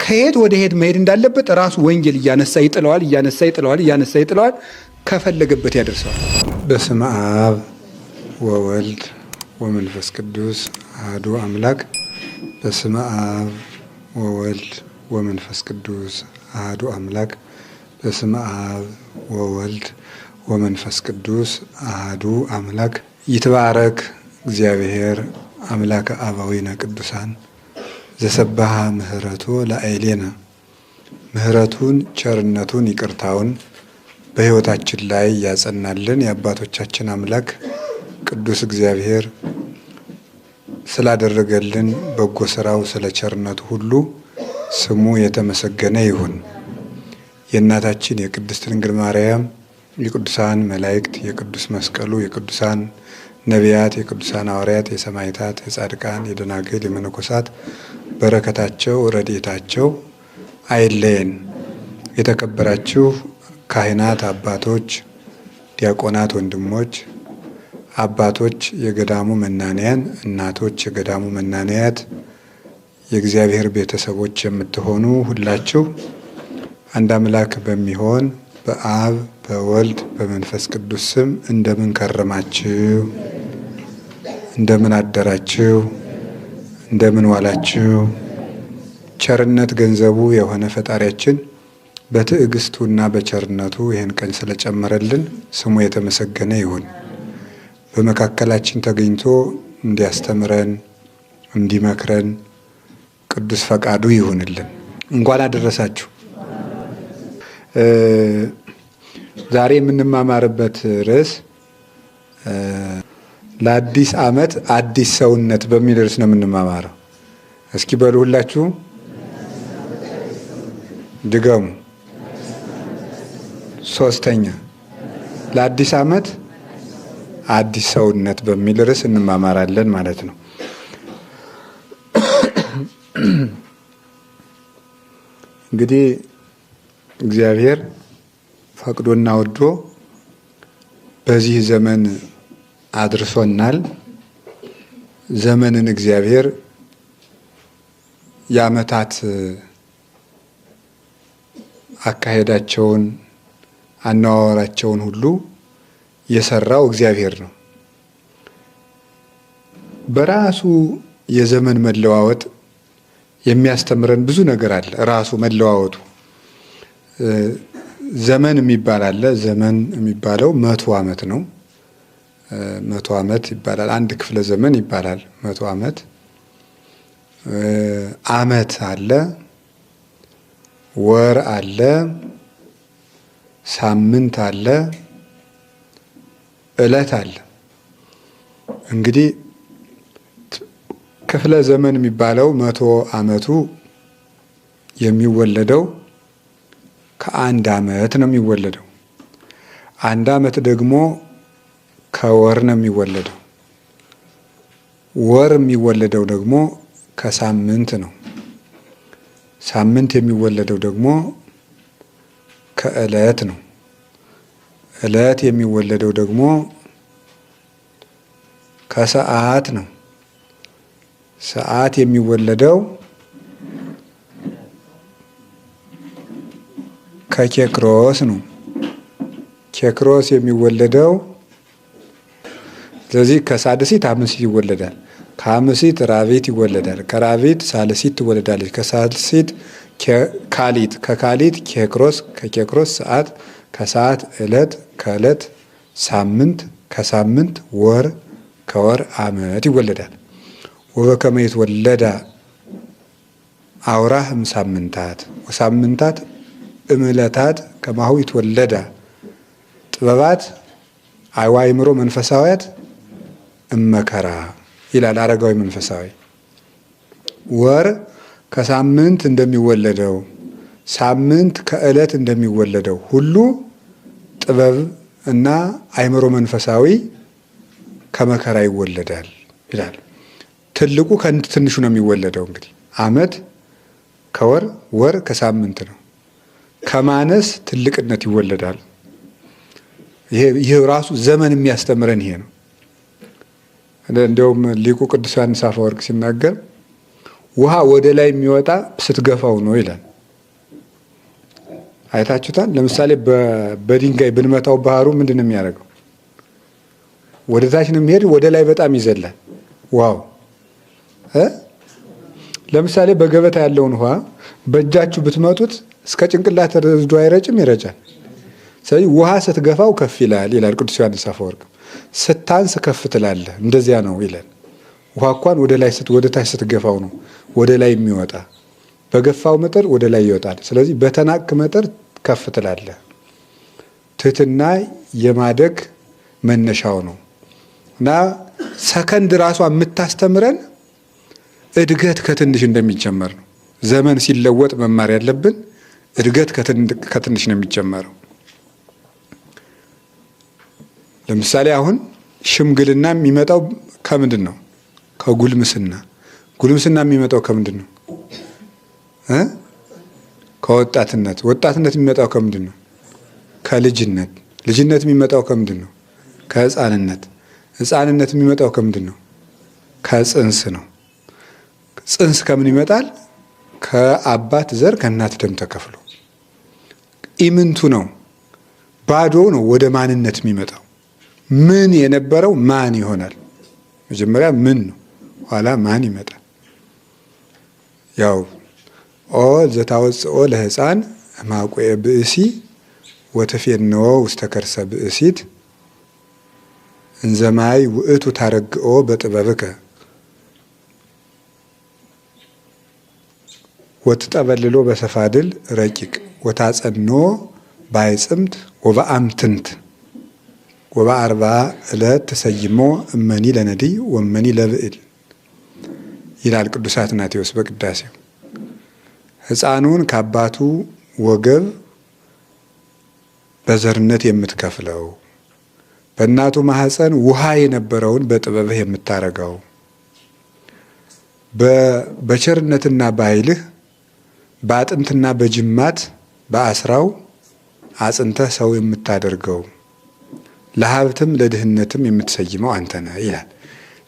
ከየት ወደ የት መሄድ እንዳለበት ራሱ ወንጌል እያነሳ ይጥለዋል። ከፈለገበት ያደርሰዋል። በስመ አብ ወወልድ ወመንፈስ ቅዱስ አሐዱ አምላክ። በስመ አብ ወወልድ ወመንፈስ ቅዱስ አሐዱ አምላክ። በስመ አብ ወወልድ ወመንፈስ ቅዱስ አሐዱ አምላክ። ይትባረክ እግዚአብሔር አምላከ አበዊነ ቅዱሳን ዘሰባሃ ምህረቶ ለአይሌነ። ምህረቱን ቸርነቱን ይቅርታውን በሕይወታችን ላይ ያጸናልን የአባቶቻችን አምላክ ቅዱስ እግዚአብሔር ስላደረገልን በጎ ስራው ስለ ቸርነቱ ሁሉ ስሙ የተመሰገነ ይሁን። የእናታችን የቅድስት ድንግል ማርያም የቅዱሳን መላእክት የቅዱስ መስቀሉ የቅዱሳን ነቢያት የቅዱሳን ሐዋርያት የሰማዕታት የጻድቃን የደናግል የመነኮሳት በረከታቸው ረድኤታቸው አይለየን። የተከበራችሁ ካህናት አባቶች፣ ዲያቆናት ወንድሞች፣ አባቶች የገዳሙ መናንያን፣ እናቶች የገዳሙ መናንያት፣ የእግዚአብሔር ቤተሰቦች የምትሆኑ ሁላችሁ አንድ አምላክ በሚሆን በአብ በወልድ በመንፈስ ቅዱስ ስም እንደምን ከረማችሁ? እንደምን አደራችሁ? እንደምን ዋላችሁ? ቸርነት ገንዘቡ የሆነ ፈጣሪያችን በትዕግስቱና በቸርነቱ ይህን ቀን ስለጨመረልን ስሙ የተመሰገነ ይሁን። በመካከላችን ተገኝቶ እንዲያስተምረን እንዲመክረን ቅዱስ ፈቃዱ ይሁንልን። እንኳን አደረሳችሁ። ዛሬ የምንማማርበት ርዕስ ለአዲስ ዓመት አዲስ ሰውነት በሚል ርዕስ ነው የምንማማረው። እስኪ በሉ ሁላችሁ ድገሙ። ሶስተኛ ለአዲስ ዓመት አዲስ ሰውነት በሚል ርዕስ እንማማራለን ማለት ነው። እንግዲህ እግዚአብሔር ፈቅዶና ወዶ በዚህ ዘመን አድርሶናል። ዘመንን እግዚአብሔር የዓመታት አካሄዳቸውን አነዋወራቸውን ሁሉ የሰራው እግዚአብሔር ነው። በራሱ የዘመን መለዋወጥ የሚያስተምረን ብዙ ነገር አለ። ራሱ መለዋወጡ ዘመን የሚባል አለ። ዘመን የሚባለው 100 ዓመት ነው። 100 ዓመት ይባላል። አንድ ክፍለ ዘመን ይባላል 100 ዓመት። ዓመት አለ፣ ወር አለ፣ ሳምንት አለ፣ ዕለት አለ። እንግዲህ ክፍለ ዘመን የሚባለው 100 ዓመቱ የሚወለደው ከአንድ ዓመት ነው የሚወለደው። አንድ ዓመት ደግሞ ከወር ነው የሚወለደው። ወር የሚወለደው ደግሞ ከሳምንት ነው። ሳምንት የሚወለደው ደግሞ ከዕለት ነው። ዕለት የሚወለደው ደግሞ ከሰዓት ነው። ሰዓት የሚወለደው ከኬክሮስ ነው። ኬክሮስ የሚወለደው ስለዚህ ከሳድሲት አምሲት ይወለዳል። ከአምሲት ራቢት ይወለዳል። ከራቢት ሳልሲት ትወለዳለች። ከሳልሲት ካሊት፣ ከካሊት ኬክሮስ፣ ከኬክሮስ ሰዓት፣ ከሰዓት ዕለት፣ ከዕለት ሳምንት፣ ከሳምንት ወር፣ ከወር ዓመት ይወለዳል። ወበከመ ይትወለዳ አውራህ እምሳምንታት ወሳምንታት እምዕለታት ከማሁ ይትወለዳ ጥበባት አእምሮ መንፈሳዊያት እመከራ ይላል አረጋዊ መንፈሳዊ። ወር ከሳምንት እንደሚወለደው ሳምንት ከዕለት እንደሚወለደው ሁሉ ጥበብ እና አእምሮ መንፈሳዊ ከመከራ ይወለዳል ይላል። ትልቁ ከትንሹ ነው የሚወለደው። እንግዲህ ዓመት ከወር ወር ከሳምንት ነው። ከማነስ ትልቅነት ይወለዳል። ይሄ ራሱ ዘመን የሚያስተምረን ይሄ ነው። እንደውም ሊቁ ቅዱስ ዮሐንስ አፈወርቅ ሲናገር ውሃ ወደ ላይ የሚወጣ ስትገፋው ነው ይላል። አይታችሁታል? ለምሳሌ በድንጋይ ብንመታው ባህሩ ምንድን ነው የሚያደርገው? ወደ ታች ነው የሚሄድ፣ ወደ ላይ በጣም ይዘላል ውሃው። ለምሳሌ በገበታ ያለውን ውሃ በእጃችሁ ብትመቱት እስከ ጭንቅላት ተወስዶ አይረጭም? ይረጫል። ስለዚህ ውሃ ስትገፋው ከፍ ይላል ይላል ቅዱስ ዮሐንስ አፈወርቅ። ስታንስ ከፍ ትላለህ፣ እንደዚያ ነው ይላል። ውሃ እንኳን ወደ ታች ስትገፋው ነው ወደ ላይ የሚወጣ። በገፋው መጠን ወደ ላይ ይወጣል። ስለዚህ በተናቅ መጠን ከፍ ትላለህ። ትህትና የማደግ መነሻው ነው እና ሰከንድ ራሷ የምታስተምረን እድገት ከትንሽ እንደሚጀመር ነው። ዘመን ሲለወጥ መማር ያለብን እድገት ከትንሽ ነው የሚጀመረው። ለምሳሌ አሁን ሽምግልና የሚመጣው ከምንድን ነው? ከጉልምስና። ጉልምስና የሚመጣው ከምንድን ነው? ከወጣትነት። ወጣትነት የሚመጣው ከምንድን ነው? ከልጅነት። ልጅነት የሚመጣው ከምንድን ነው? ከሕፃንነት። ሕፃንነት የሚመጣው ከምንድን ነው? ከጽንስ ነው። ጽንስ ከምን ይመጣል? ከአባት ዘር ከእናት ደም ተከፍሎ ኢምንቱ ነው፣ ባዶ ነው ወደ ማንነት የሚመጣው። ምን የነበረው ማን ይሆናል? መጀመሪያ ምን ነው፣ ኋላ ማን ይመጣል። ያው ኦ ዘታወፅኦ ለሕፃን ማቆየ ብእሲ ወተፌንዎ ውስተ ከርሰ ብእሲት እንዘማይ ውእቱ ታረግኦ በጥበብከ ወትጠበልሎ በሰፋድል ረቂቅ ወታጸኖ ባይጽምት ወበአምትንት ወበአርባ ዕለት ተሰይሞ እመኒ ለነዲይ ወመኒ ለብዕል ይላል ቅዱስ አትናቴዎስ በቅዳሴው። ሕፃኑን ከአባቱ ወገብ በዘርነት የምትከፍለው፣ በእናቱ ማህፀን ውሃ የነበረውን በጥበብህ የምታረገው፣ በቸርነትና በኃይልህ በአጥንትና በጅማት በአስራው አጽንተህ ሰው የምታደርገው፣ ለሀብትም ለድህነትም የምትሰይመው አንተ ነህ ይላል።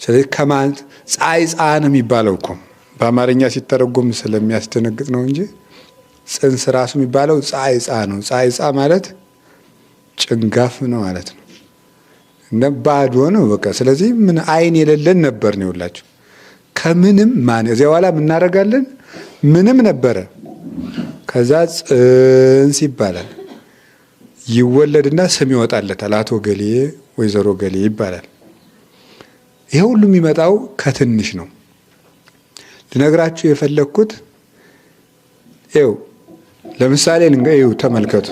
ስለዚህ ከማን ፀሐይ ነው የሚባለው እኮ በአማርኛ ሲተረጎም ስለሚያስደነግጥ ነው እንጂ ጽንስ ራሱ የሚባለው ፀሐይ ነው። ፀሐይ ማለት ጭንጋፍ ነው ማለት ነው። እና ባዶ ነው በቃ። ስለዚህ ምን አይን የሌለን ነበር ነው ይላችሁ። ከምንም ማን እዚያ በኋላ እናደርጋለን? ምንም ነበረ። ከዛ ጽንስ ይባላል። ይወለድና ስም ይወጣለታል። አቶ ገሌ ወይዘሮ ገሌ ይባላል። ይሄ ሁሉ የሚመጣው ከትንሽ ነው። ልነግራችሁ የፈለግኩት ይኸው ለምሳሌ ተመልከቱ።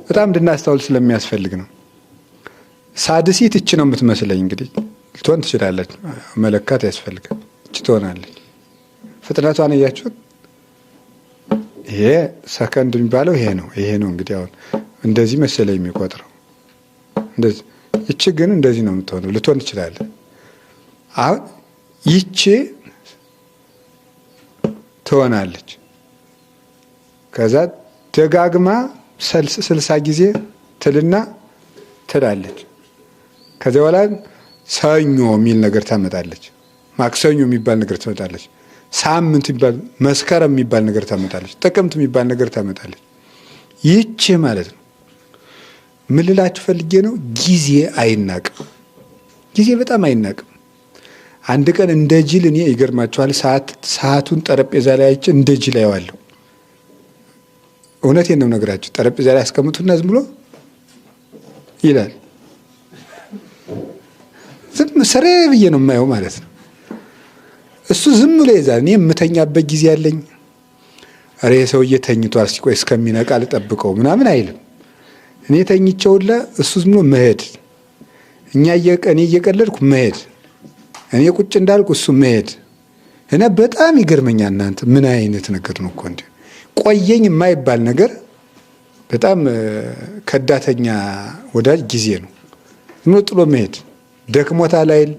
በጣም እንድናስተውል ስለሚያስፈልግ ነው። ሳድሲት እች ነው የምትመስለኝ። እንግዲህ ልትሆን ትችላለች፣ መለካት ያስፈልጋል። እች ትሆናለች። ፍጥነቷን እያችሁት፣ ይሄ ሰከንድ የሚባለው ይሄ ነው። እንግዲህ አሁን እንደዚህ መሰለኝ የሚቆጥረው እንደዚህ። ይቺ ግን እንደዚህ ነው የምትሆነው። ልትሆን ትችላለች። አሁን ይቺ ትሆናለች። ከዛ ደጋግማ 60 ጊዜ ትልና ትላለች። ከዚያ በኋላ ሰኞ የሚል ነገር ታመጣለች። ማክሰኞ የሚባል ነገር ታመጣለች። ሳምንት የሚባል፣ መስከረም የሚባል ነገር ታመጣለች። ጥቅምት የሚባል ነገር ታመጣለች። ይቺ ማለት ነው። ምን ልላችሁ ፈልጌ ነው? ጊዜ አይናቅም። ጊዜ በጣም አይናቅም። አንድ ቀን እንደ ጅል እኔ ይገርማችኋል፣ ሰዓቱን ጠረጴዛ ላይ አይቼ እንደ ጅል አየዋለሁ። እውነቴን ነው ነገራችሁ። ጠረጴዛ ላይ አስቀምጡና ዝም ብሎ ይላል። ዝም ስሬ ብዬ ነው የማየው ማለት ነው። እሱ ዝም ብሎ ይዛል። እኔ የምተኛበት ጊዜ አለኝ። ኧረ ሰውዬ ተኝቷል፣ እስኪ ቆይ እስከሚነቃ ልጠብቀው ምናምን አይልም። እኔ ተኝቼውላ እሱ ዝም ብሎ መሄድ፣ እኔ እየቀለድኩ መሄድ፣ እኔ ቁጭ እንዳልኩ እሱ መሄድ እና በጣም ይገርመኛል። እናንተ ምን አይነት ነገር ነው እኮ እንዴ! ቆየኝ የማይባል ነገር። በጣም ከዳተኛ ወዳጅ ጊዜ ነው። ዝም ብሎ ጥሎ መሄድ ደክሞታል አይል።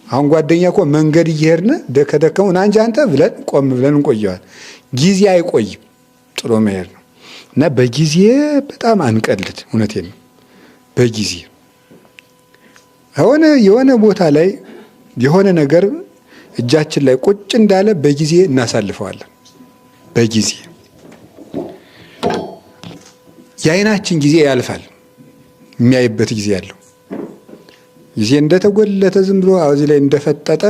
አሁን ጓደኛ እኮ መንገድ እየሄድን ከደከሙ ና እንጂ አንተ ብለን ቆም ብለን እንቆየዋል። ጊዜ አይቆይም፣ ጥሎ መሄድ ነው። እና በጊዜ በጣም አንቀልድ። እውነቴን ነው። በጊዜ የሆነ ቦታ ላይ የሆነ ነገር እጃችን ላይ ቁጭ እንዳለ በጊዜ እናሳልፈዋለን። በጊዜ የዓይናችን ጊዜ ያልፋል። የሚያይበት ጊዜ ያለው ጊዜ እንደተጎለተ ዝም ብሎ እዚህ ላይ እንደፈጠጠ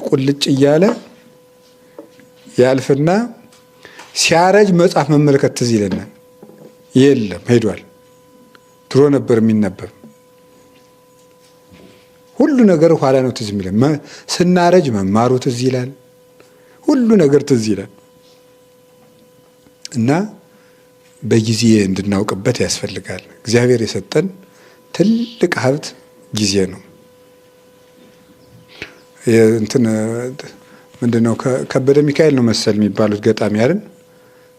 ቁልጭ እያለ ያልፍና ሲያረጅ መጽሐፍ መመልከት ትዝ ይለናል። የለም ሄዷል። ድሮ ነበር የሚነበብ። ሁሉ ነገር ኋላ ነው ትዝ የሚለን። ስናረጅ መማሩ ትዝ ይላል። ሁሉ ነገር ትዝ ይላል። እና በጊዜ እንድናውቅበት ያስፈልጋል። እግዚአብሔር የሰጠን ትልቅ ሀብት ጊዜ ነው። እንትን ምንድነው ከበደ ሚካኤል ነው መሰል የሚባሉት ገጣሚ አይደል?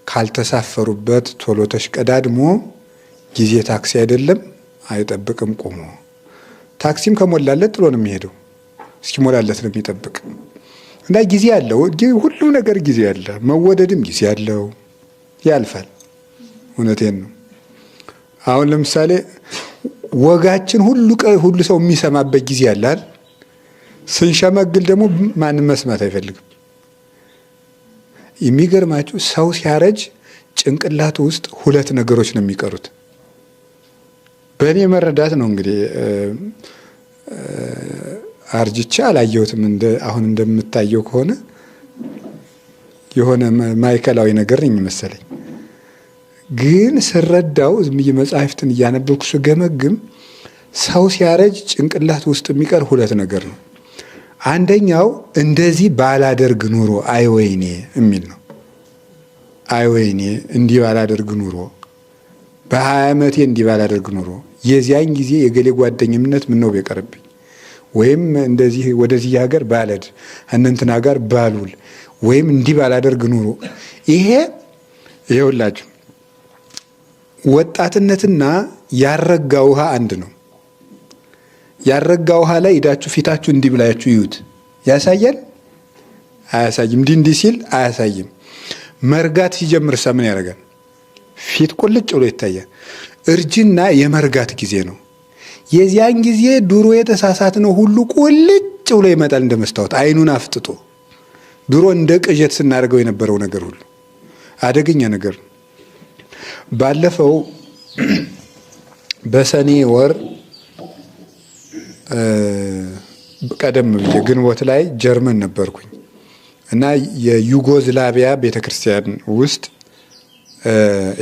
ካልተሳፈሩበት ቶሎ ተሽቀዳድሞ ጊዜ ታክሲ አይደለም አይጠብቅም ቆሞ። ታክሲም ከሞላለት ጥሎ ነው የሚሄደው። እስኪሞላለት ነው የሚጠብቅ። እና ጊዜ አለው። ሁሉ ነገር ጊዜ አለ። መወደድም ጊዜ አለው። ያልፋል። እውነቴን ነው። አሁን ለምሳሌ ወጋችን ሁሉ ሰው የሚሰማበት ጊዜ አለ አይደል? ስንሸመግል ደግሞ ማንም መስማት አይፈልግም። የሚገርማችሁ ሰው ሲያረጅ ጭንቅላቱ ውስጥ ሁለት ነገሮች ነው የሚቀሩት። በእኔ መረዳት ነው እንግዲህ አርጅቻ አላየሁትም። አሁን እንደምታየው ከሆነ የሆነ ማዕከላዊ ነገር ነኝ መሰለኝ። ግን ስረዳው ዝም ብዬ መጽሐፍትን እያነበብኩ ስገመግም ሰው ሲያረጅ ጭንቅላት ውስጥ የሚቀር ሁለት ነገር ነው። አንደኛው እንደዚህ ባላደርግ ኑሮ አይወይኔ የሚል ነው። አይወይኔ እንዲህ ባላደርግ ኑሮ፣ በ20 ዓመቴ እንዲህ ባላደርግ ኑሮ፣ የዚያን ጊዜ የገሌ ጓደኝነት ምን ነው ቢቀርብኝ፣ ወይም እንደዚህ ወደዚህ ሀገር ባለድ እንንትና ጋር ባሉል፣ ወይም እንዲህ ባላደርግ ኑሮ። ይሄውላችሁ ወጣትነትና ያረጋ ውሃ አንድ ነው። ያረጋ ውሃ ላይ ሄዳችሁ ፊታችሁ እንዲህ ብላችሁ ይዩት። ያሳያል? አያሳይም። እንዲህ ሲል አያሳይም። መርጋት ሲጀምር ምን ያደርጋል? ፊት ቁልጭ ብሎ ይታያል። እርጅና የመርጋት ጊዜ ነው። የዚያን ጊዜ ድሮ የተሳሳት ነው ሁሉ ቁልጭ ብሎ ይመጣል እንደ መስታወት አይኑን አፍጥጦ። ድሮ እንደ ቅዠት ስናደርገው የነበረው ነገር ሁሉ አደገኛ ነገር ነው። ባለፈው በሰኔ ወር ቀደም ብዬ ግንቦት ላይ ጀርመን ነበርኩኝ እና የዩጎዝላቪያ ቤተክርስቲያን ውስጥ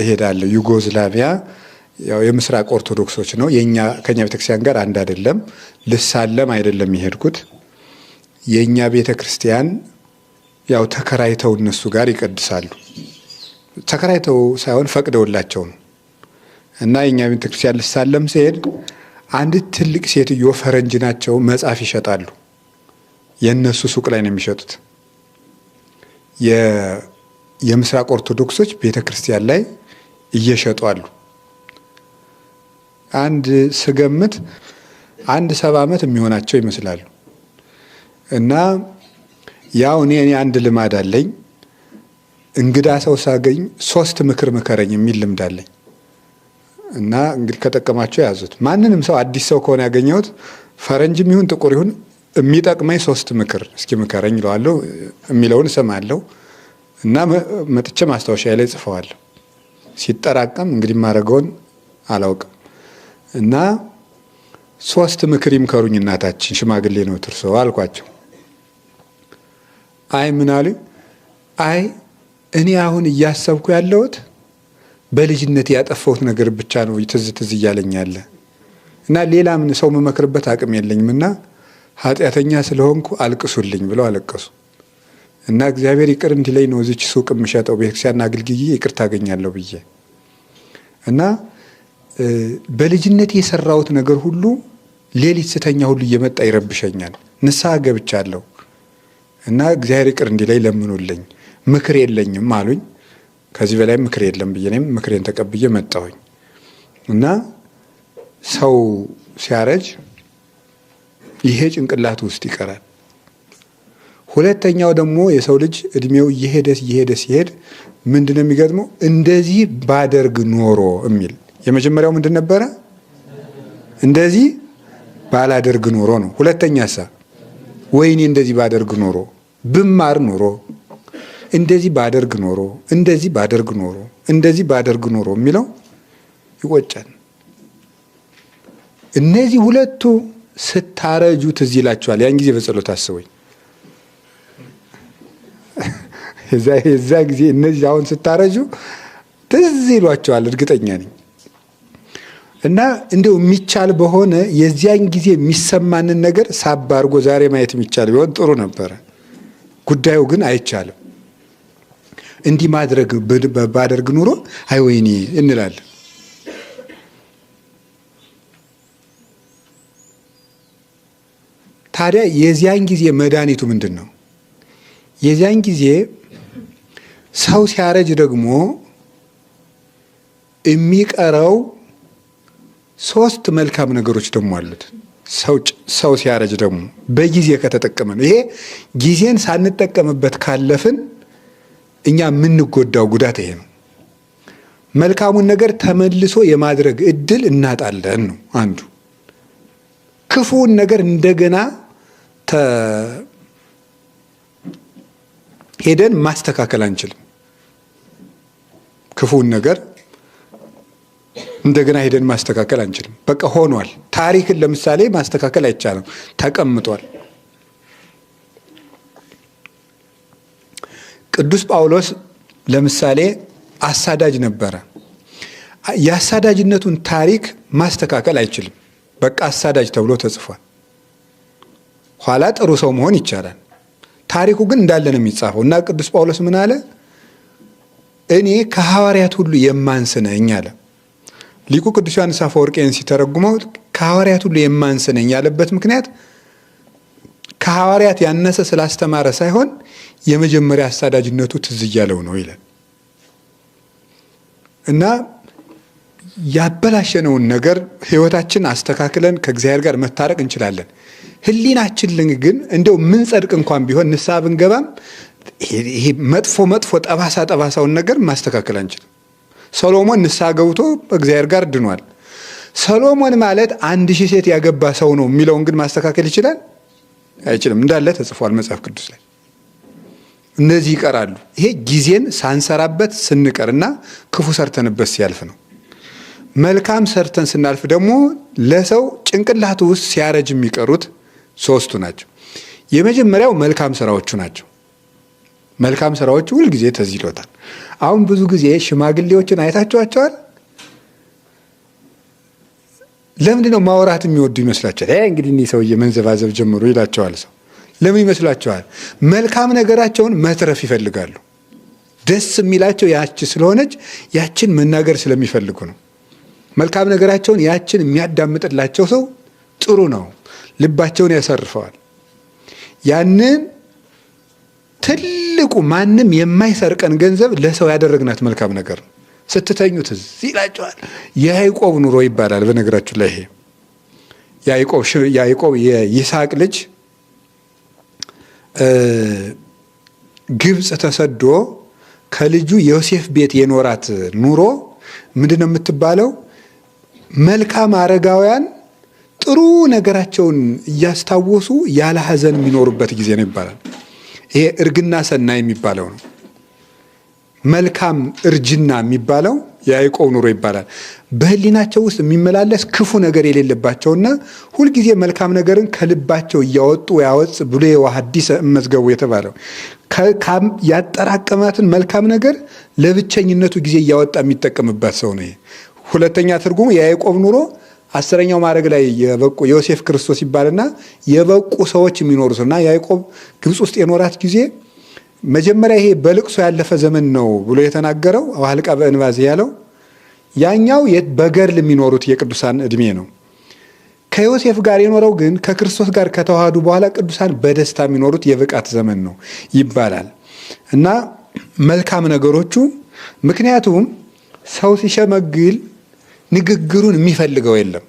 እሄዳለሁ። ዩጎዝላቪያ ያው የምስራቅ ኦርቶዶክሶች ነው። ከኛ ቤተክርስቲያን ጋር አንድ አይደለም። ልሳለም አይደለም የሄድኩት። የኛ ቤተክርስቲያን ያው ተከራይተው እነሱ ጋር ይቀድሳሉ። ተከራይተው ሳይሆን ፈቅደውላቸው ነው። እና የኛ ቤተክርስቲያን ልሳለም ሲሄድ አንድ ትልቅ ሴትዮ ፈረንጅ ናቸው፣ መጽሐፍ ይሸጣሉ። የነሱ ሱቅ ላይ ነው የሚሸጡት። የምስራቅ ኦርቶዶክሶች ቤተክርስቲያን ላይ እየሸጡ አሉ። አንድ ስገምት 70 ዓመት የሚሆናቸው ይመስላሉ። እና ያው እኔ አንድ ልማድ አለኝ። እንግዳ ሰው ሳገኝ 3 ምክር ምከረኝ የሚል ልምድ አለኝ። እና እንግዲህ ከጠቀማቸው ያዙት። ማንንም ሰው አዲስ ሰው ከሆነ ያገኘሁት ፈረንጅም ይሁን ጥቁር ይሁን የሚጠቅመኝ 3 ምክር እስኪ ምከረኝ እለዋለሁ። የሚለውን እሰማለሁ እና መጥቼ ማስታወሻ ላይ ጽፈዋለሁ። ሲጠራቀም እንግዲህ ማድረገውን አላውቅም። እና 3 ምክር ይምከሩኝ እናታችን፣ ሽማግሌ ነው ትርሶ አልኳቸው። አይ ምን አሉ? አይ እኔ አሁን እያሰብኩ ያለሁት በልጅነት ያጠፋሁት ነገር ብቻ ነው ትዝ እያለኝ ያለ እና ሌላ ምን ሰው መመክርበት አቅም የለኝም እና ኃጢአተኛ ስለሆንኩ አልቅሱልኝ ብለው አለቀሱ። እና እግዚአብሔር ይቅር እንዲለኝ ነው እዚች ሱቅ የምሸጠው ቤተክርስቲያን አገልግዬ ይቅር ታገኛለሁ ብዬ እና በልጅነት የሰራሁት ነገር ሁሉ ሌሊት ስተኛ ሁሉ እየመጣ ይረብሸኛል። ንስሐ ገብቻለሁ እና እግዚአብሔር ይቅር እንዲለኝ ለምኑልኝ፣ ምክር የለኝም አሉኝ። ከዚህ በላይ ምክር የለም ብዬ እኔም ምክሬን ተቀብዬ መጣሁኝ። እና ሰው ሲያረጅ ይሄ ጭንቅላት ውስጥ ይቀራል። ሁለተኛው ደግሞ የሰው ልጅ እድሜው እየሄደ ሲሄድ ምንድነው የሚገጥመው? እንደዚህ ባደርግ ኖሮ የሚል። የመጀመሪያው ምንድን ነበረ? እንደዚህ ባላደርግ ኖሮ ነው። ሁለተኛሳ ወይኔ እንደዚህ ባደርግ ኖሮ፣ ብማር ኖሮ፣ እንደዚህ ባደርግ ኖሮ፣ እንደዚህ ባደርግ ኖሮ፣ እንደዚህ ባደርግ ኖሮ የሚለው ይቆጫል። እነዚህ ሁለቱ ስታረጁ ትዝ ይላችኋል። ያን ጊዜ በጸሎት አስበኝ። የዛ ጊዜ እነዚህ አሁን ስታረጁ ትዝ ይሏቸዋል፣ እርግጠኛ ነኝ። እና እንደው የሚቻል በሆነ የዚያን ጊዜ የሚሰማንን ነገር ሳብ አድርጎ ዛሬ ማየት የሚቻል ቢሆን ጥሩ ነበረ። ጉዳዩ ግን አይቻልም። እንዲህ ማድረግ ባደርግ ኑሮ አይ ወይኔ እንላለን። ታዲያ የዚያን ጊዜ መድኃኒቱ ምንድን ነው? የዚያን ጊዜ ሰው ሲያረጅ ደግሞ የሚቀረው 3 መልካም ነገሮች ደግሞ አሉት። ሰው ሲያረጅ ደግሞ በጊዜ ከተጠቀመ ነው። ይሄ ጊዜን ሳንጠቀምበት ካለፍን እኛ የምንጎዳው ጉዳት ይሄ ነው። መልካሙን ነገር ተመልሶ የማድረግ እድል እናጣለን ነው አንዱ። ክፉውን ነገር እንደገና ሄደን ማስተካከል አንችልም። ክፉውን ነገር እንደገና ሄደን ማስተካከል አንችልም። በቃ ሆኗል። ታሪክን ለምሳሌ ማስተካከል አይቻልም፣ ተቀምጧል። ቅዱስ ጳውሎስ ለምሳሌ አሳዳጅ ነበረ። የአሳዳጅነቱን ታሪክ ማስተካከል አይችልም። በቃ አሳዳጅ ተብሎ ተጽፏል። ኋላ ጥሩ ሰው መሆን ይቻላል። ታሪኩ ግን እንዳለ ነው የሚጻፈው። እና ቅዱስ ጳውሎስ ምን አለ? እኔ ከሐዋርያት ሁሉ የማንስ ነኝ አለ። ሊቁ ቅዱስ ዮሐንስ አፈወርቄን ሲተረጉመው ከሐዋርያት ሁሉ የማንስ ነኝ ያለበት ምክንያት ከሐዋርያት ያነሰ ስላስተማረ ሳይሆን የመጀመሪያ አሳዳጅነቱ ትዝ እያለው ነው ይላል። እና ያበላሸነውን ነገር ሕይወታችን አስተካክለን ከእግዚአብሔር ጋር መታረቅ እንችላለን። ሕሊናችን ግን እንደው ምን ጸድቅ እንኳን ቢሆን ንስሐ ብንገባም ይሄ መጥፎ ጠባሳውን ነገር ማስተካከል አንችልም። ሰሎሞን ንስሐ ገብቶ እግዚአብሔር ጋር ድኗል። ሰሎሞን ማለት 1000 ሴት ያገባ ሰው ነው የሚለውን ግን ማስተካከል ይችላል? አይችልም። እንዳለ ተጽፏል መጽሐፍ ቅዱስ ላይ። እነዚህ ይቀራሉ። ይሄ ጊዜን ሳንሰራበት ስንቀርና ክፉ ሰርተንበት ሲያልፍ ነው። መልካም ሰርተን ስናልፍ ደግሞ ለሰው ጭንቅላቱ ውስጥ ሲያረጅ የሚቀሩት 3ቱ ናቸው። የመጀመሪያው መልካም ስራዎቹ ናቸው። መልካም ስራዎቹ ሁልጊዜ ተዝይሎታል። አሁን ብዙ ጊዜ ሽማግሌዎችን አይታችኋቸዋል? ለምንድን ነው ማውራት የሚወዱ ይመስላችኋል? እንግዲህ እኒህ ሰውዬ መንዘባዘብ ጀምሮ ይላቸዋል ሰው። ለምን ይመስላችኋል? መልካም ነገራቸውን መትረፍ ይፈልጋሉ። ደስ የሚላቸው ያች ስለሆነች ያችን መናገር ስለሚፈልጉ ነው። መልካም ነገራቸውን ያችን የሚያዳምጥላቸው ሰው ጥሩ ነው፣ ልባቸውን ያሰርፈዋል። ያንን ትልቁ ማንም የማይሰርቀን ገንዘብ ለሰው ያደረግናት መልካም ነገር ነው። ስትተኙት እዚህ ይላቸዋል። የያዕቆብ ኑሮ ይባላል። በነገራችሁ ላይ ይሄ ያዕቆብ የይስሐቅ ልጅ ግብፅ ተሰዶ ከልጁ ዮሴፍ ቤት የኖራት ኑሮ ምንድን ነው የምትባለው? መልካም አረጋውያን ጥሩ ነገራቸውን እያስታወሱ ያለ ሐዘን የሚኖሩበት ጊዜ ነው ይባላል። ይሄ እርግና ሰናይ የሚባለው ነው። መልካም እርጅና የሚባለው የያዕቆብ ኑሮ ይባላል። በሕሊናቸው ውስጥ የሚመላለስ ክፉ ነገር የሌለባቸውና ሁልጊዜ መልካም ነገርን ከልባቸው እያወጡ ያወፅ ብሎ የሐዲሰ እመዝገቡ የተባለው ያጠራቀማትን መልካም ነገር ለብቸኝነቱ ጊዜ እያወጣ የሚጠቀምባት ሰው ነው። ሁለተኛ ትርጉሙ የያዕቆብ ኑሮ 10ኛው ማዕረግ ላይ የበቁ ዮሴፍ ክርስቶስ ይባልና የበቁ ሰዎች የሚኖሩትና ያዕቆብ ግብፅ ውስጥ የኖራት ጊዜ መጀመሪያ ይሄ በልቅሶ ያለፈ ዘመን ነው ብሎ የተናገረው ዋልቃ በእንባዜ ያለው ያኛው በገድል የሚኖሩት የቅዱሳን እድሜ ነው። ከዮሴፍ ጋር የኖረው ግን ከክርስቶስ ጋር ከተዋሃዱ በኋላ ቅዱሳን በደስታ የሚኖሩት የብቃት ዘመን ነው ይባላል። እና መልካም ነገሮቹ ምክንያቱም ሰው ሲሸመግል ንግግሩን የሚፈልገው የለም።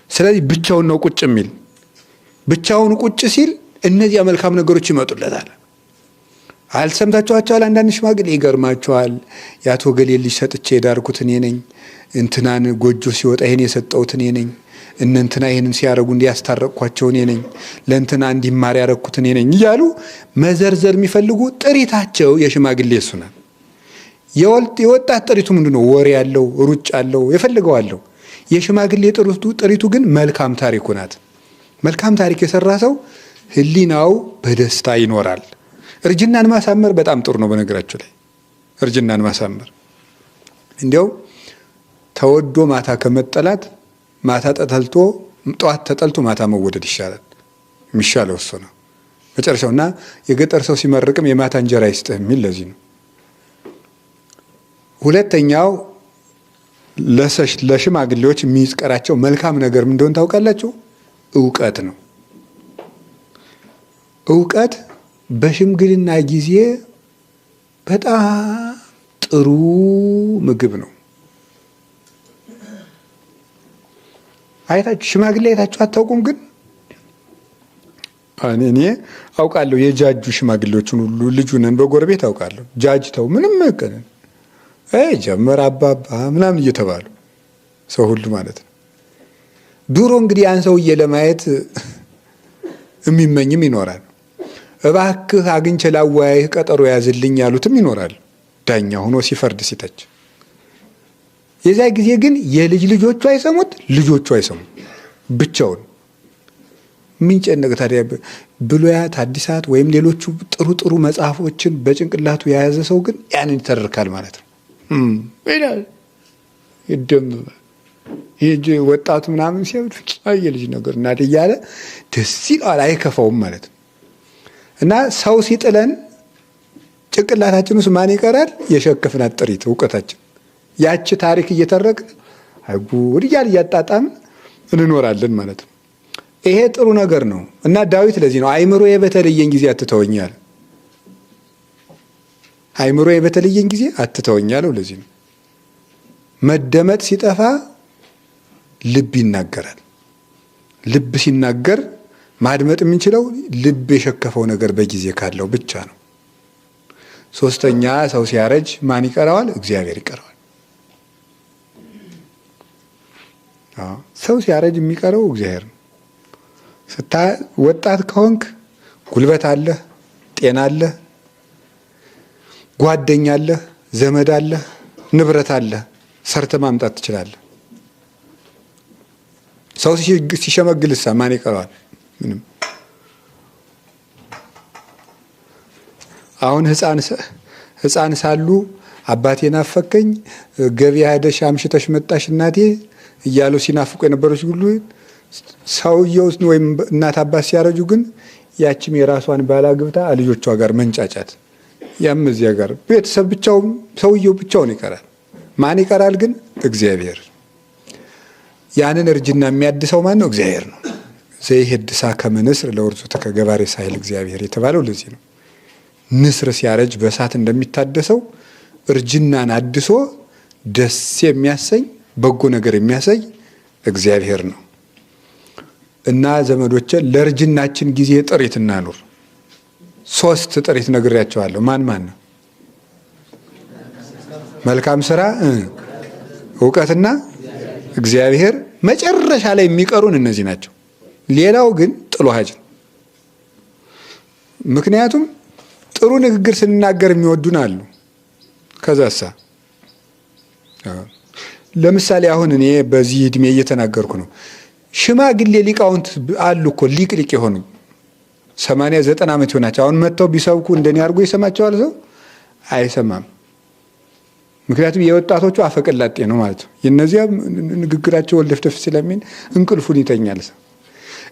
ስለዚህ ብቻውን ነው ቁጭ የሚል። ብቻውን ቁጭ ሲል እነዚያ መልካም ነገሮች ይመጡለታል። አልሰምታችኋቸዋል? አንዳንድ ሽማግሌ ይገርማቸዋል። የአቶ ገሌ ልጅ ሰጥቼ የዳርኩት እኔ ነኝ፣ እንትናን ጎጆ ሲወጣ ይሄን የሰጠሁት እኔ ነኝ፣ እነንትና ይህንን ሲያደርጉ እንዲያስታረቅኳቸው እኔ ነኝ፣ ለእንትና እንዲማር ያደረግኩት እኔ ነኝ እያሉ መዘርዘር የሚፈልጉ ጥሪታቸው የሽማግሌ እሱ ናት። የወጣት ጥሪቱ ምንድን ነው? ወሬ ያለው ሩጫ አለው የፈልገው አለው። የሽማግሌ ጥሪቱ ግን መልካም ታሪኩ ናት። መልካም ታሪክ የሰራ ሰው ህሊናው በደስታ ይኖራል። እርጅናን ማሳመር በጣም ጥሩ ነው። በነገራችሁ ላይ እርጅናን ማሳመር እንዲያው ተወዶ ማታ ከመጠላት ማታ ተጠልቶ ጠዋት ተጠልቶ ማታ መወደድ ይሻላል። የሚሻለው እሱ ነው መጨረሻውና የገጠር ሰው ሲመርቅም የማታ እንጀራ ይስጥህ የሚል ለዚህ ነው። ሁለተኛው ለሽማግሌዎች የሚቀራቸው መልካም ነገር ምን እንደሆነ ታውቃላችሁ? እውቀት ነው። እውቀት በሽምግልና ጊዜ በጣም ጥሩ ምግብ ነው። አይታችሁ ሽማግሌ አይታችሁ አታውቁም? ግን እኔ አውቃለሁ። የጃጁ ሽማግሌዎችን ሁሉ ልጁ ነን በጎረቤት አውቃለሁ። ጃጅተው ምንም መከነን ጀመር አባባ ምናምን እየተባሉ ሰው ሁሉ ማለት ነው። ድሮ እንግዲህ ያን ሰውዬ ለማየት የሚመኝም ይኖራል። እባክህ አግኝቼ ላወያይህ ቀጠሮ ያዝልኝ ያሉትም ይኖራል። ዳኛ ሆኖ ሲፈርድ ሲተች። የዛ ጊዜ ግን የልጅ ልጆቹ አይሰሙት፣ ልጆቹ አይሰሙት ብቻውን። ምን ጨነቀ ታዲያ? ብሉያት አዲሳት ወይም ሌሎቹ ጥሩ ጥሩ መጽሐፎችን በጭንቅላቱ የያዘ ሰው ግን ያንን ይተርካል ማለት ነው። ይላል ይደምባል። ይሄ ወጣቱ ምናምን ሲያዩት የልጅ ነገር እናት እያለ ደስ ይለዋል፣ አይከፋውም ማለት ነው። እና ሰው ሲጥለን ጭንቅላታችን ውስጥ ማን ይቀራል? የሸከፍናት ጥሪት እውቀታችን። ያቺ ታሪክ እየተረክን አይጉድ እያል እያጣጣምን እንኖራለን ማለት ነው። ይሄ ጥሩ ነገር ነው። እና ዳዊት ለዚህ ነው አይምሮዬ በተለየኝ ጊዜ አትተወኝ አለ። አይምሮዬ በተለየኝ ጊዜ አትተወኝ አለው። ለዚህ ነው መደመጥ ሲጠፋ ልብ ይናገራል። ልብ ሲናገር ማድመጥ የምንችለው ልብ የሸከፈው ነገር በጊዜ ካለው ብቻ ነው። ሶስተኛ ሰው ሲያረጅ ማን ይቀረዋል? እግዚአብሔር ይቀረዋል። ሰው ሲያረጅ የሚቀረው እግዚአብሔር ነው። ወጣት ከሆንክ ጉልበት አለህ፣ ጤና አለህ፣ ጓደኛ አለህ፣ ዘመድ አለህ፣ ንብረት አለህ፣ ሰርተ ማምጣት ትችላለህ። ሰው ሲሸመግልሳ ማን ይቀረዋል? ምንም። አሁን ህፃን ሳሉ አባቴ ናፈቀኝ፣ ገበያ ሄደሽ አምሽተሽ መጣሽ እናቴ እያሉ ሲናፍቁ የነበረች ሁሉ ሰውየው ወይም እናት አባት ሲያረጁ ግን ያችም የራሷን ባላግብታ ልጆቿ ጋር መንጫጫት፣ ያም እዚያ ጋር ቤተሰብ ብቻው ሰውየው ብቻውን ይቀራል። ማን ይቀራል ግን? እግዚአብሔር። ያንን እርጅና የሚያድሰው ማን ነው? እግዚአብሔር ነው። ዘይሄድሳ ከመ ንስር ለውርዙት ከገባሬ ሳይል እግዚአብሔር የተባለው ለዚህ ነው። ንስር ሲያረጅ በእሳት እንደሚታደሰው እርጅናን አድሶ ደስ የሚያሰኝ በጎ ነገር የሚያሳይ እግዚአብሔር ነው። እና ዘመዶቼ ለእርጅናችን ጊዜ ጥሪት እናኑር። 3 ጥሪት ነግሬያቸዋለሁ። ማን ነው? መልካም ስራ፣ እውቀትና እግዚአብሔር። መጨረሻ ላይ የሚቀሩን እነዚህ ናቸው። ሌላው ግን ጥሎ ሀጅ ነው። ምክንያቱም ጥሩ ንግግር ስንናገር የሚወዱን አሉ። ከዛሳ ለምሳሌ አሁን እኔ በዚህ እድሜ እየተናገርኩ ነው። ሽማግሌ ሊቃውንት አሉ እኮ ሊቅ የሆኑ 80-90 ዓመት ይሆናቸው። አሁን መጥተው ቢሰብኩ እንደኔ አድርጎ ይሰማቸዋል? ሰው አይሰማም። ምክንያቱም የወጣቶቹ አፈቀላጤ ነው ማለት ነው። የነዚያ ንግግራቸው ወልደፍደፍ ስለሚል እንቅልፉን ይተኛል ሰው።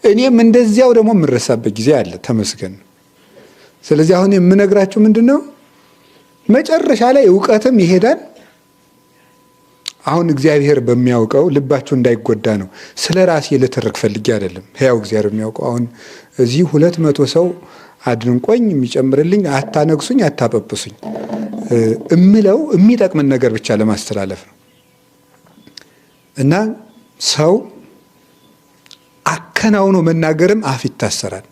እኔም እንደዚያው ደግሞ የምረሳበት ጊዜ አለ። ተመስገን። ስለዚህ አሁን የምነግራችሁ ምንድነው? መጨረሻ ላይ እውቀትም ይሄዳል። አሁን እግዚአብሔር በሚያውቀው ልባችሁ እንዳይጎዳ ነው። ስለ ራሴ ልተርክ ፈልጌ አይደለም። ሕያው እግዚአብሔር የሚያውቀው አሁን እዚህ 200 ሰው አድንቆኝ የሚጨምርልኝ አታነግሱኝ፣ አታጠብሱኝ እምለው የሚጠቅምን ነገር ብቻ ለማስተላለፍ ነው። እና ሰው አከናውኖ መናገርም አፍ ይታሰራል።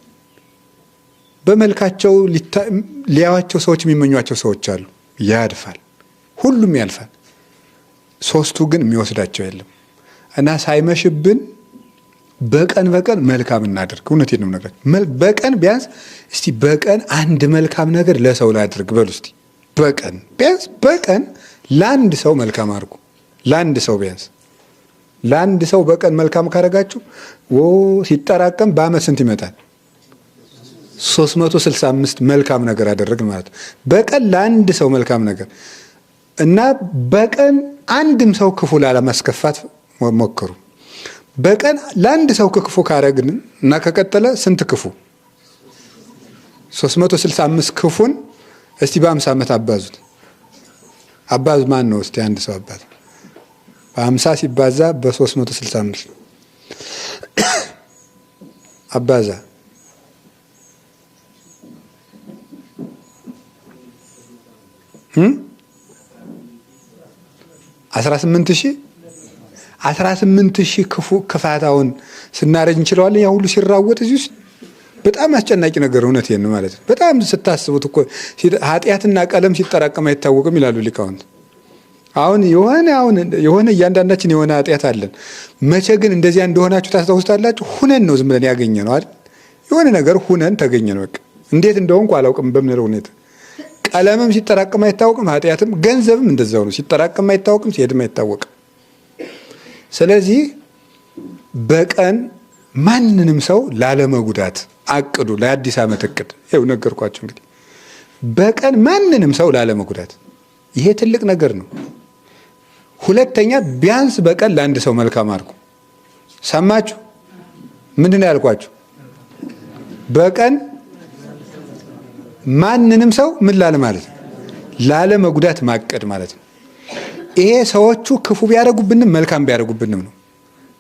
በመልካቸው ሊያዋቸው ሰዎች የሚመኟቸው ሰዎች አሉ። ያድፋል፣ ሁሉም ያልፋል። 3ቱ ግን የሚወስዳቸው የለም። እና ሳይመሽብን በቀን መልካም እናድርግ። እውነቴን ነው የምነግራችሁ። በቀን ቢያንስ እስቲ በቀን አንድ መልካም ነገር ለሰው ላድርግ በሉ እስቲ። በቀን ቢያንስ በቀን ለአንድ ሰው መልካም አድርጉ። ለአንድ ሰው ቢያንስ ለአንድ ሰው በቀን መልካም ካደረጋችሁ ሲጠራቀም በአመት ስንት ይመጣል? 365 መልካም ነገር አደረግን ማለት ነው። በቀን ለአንድ ሰው መልካም ነገር እና በቀን አንድም ሰው ክፉ ላለማስከፋት ሞክሩ። በቀን ለአንድ ሰው ክፉ ካረግን እና ከቀጠለ ስንት ክፉ? 365 ክፉን እስቲ በ50 ዓመት አባዙት። አባዙ ማን ነው እስቲ? አንድ ሰው አባዙ። በ50 ሲባዛ በ365 አባዛ 18,000 ክፉ ክፋታውን ስናረጅ እንችለዋለን። ያ ሁሉ ሲራወጥ እዚህ ውስጥ በጣም አስጨናቂ ነገር እውነቴን ነው ማለት ነው። በጣም ስታስቡት እኮ ኃጢአትና ቀለም ሲጠራቀም አይታወቅም ይላሉ ሊቃውንት። አሁን የሆነ እያንዳንዳችን የሆነ ኃጢአት አለን። መቼ ግን እንደዚያ እንደሆናችሁ ታስታውስታላችሁ? ሁነን ነው ዝም ብለን ያገኘ ነው አይደል? የሆነ ነገር ሁነን ተገኘ ነው በቃ። እንዴት እንደሆንኩ አላውቅም በምንለው ሁኔታ። ቀለምም ሲጠራቀም አይታወቅም፣ ኃጢአትም ገንዘብም እንደዛው ነው። ሲጠራቀም አይታወቅም፣ ሲሄድም አይታወቅም። ስለዚህ በቀን ማንንም ሰው ላለመጉዳት አቅዱ። ለአዲስ ዓመት እቅድ ይኸው ነገርኳችሁ። እንግዲህ በቀን ማንንም ሰው ላለመጉዳት ይሄ ትልቅ ነገር ነው። ሁለተኛ ቢያንስ በቀን ለአንድ ሰው መልካም አድርጉ። ሰማችሁ? ምንድን ነው ያልኳችሁ? በቀን ማንንም ሰው ምን ላለ ማለት ነው? ላለመጉዳት ማቀድ ማለት ነው። ይሄ ሰዎቹ ክፉ ቢያደርጉብንም መልካም ቢያደርጉብንም ነው።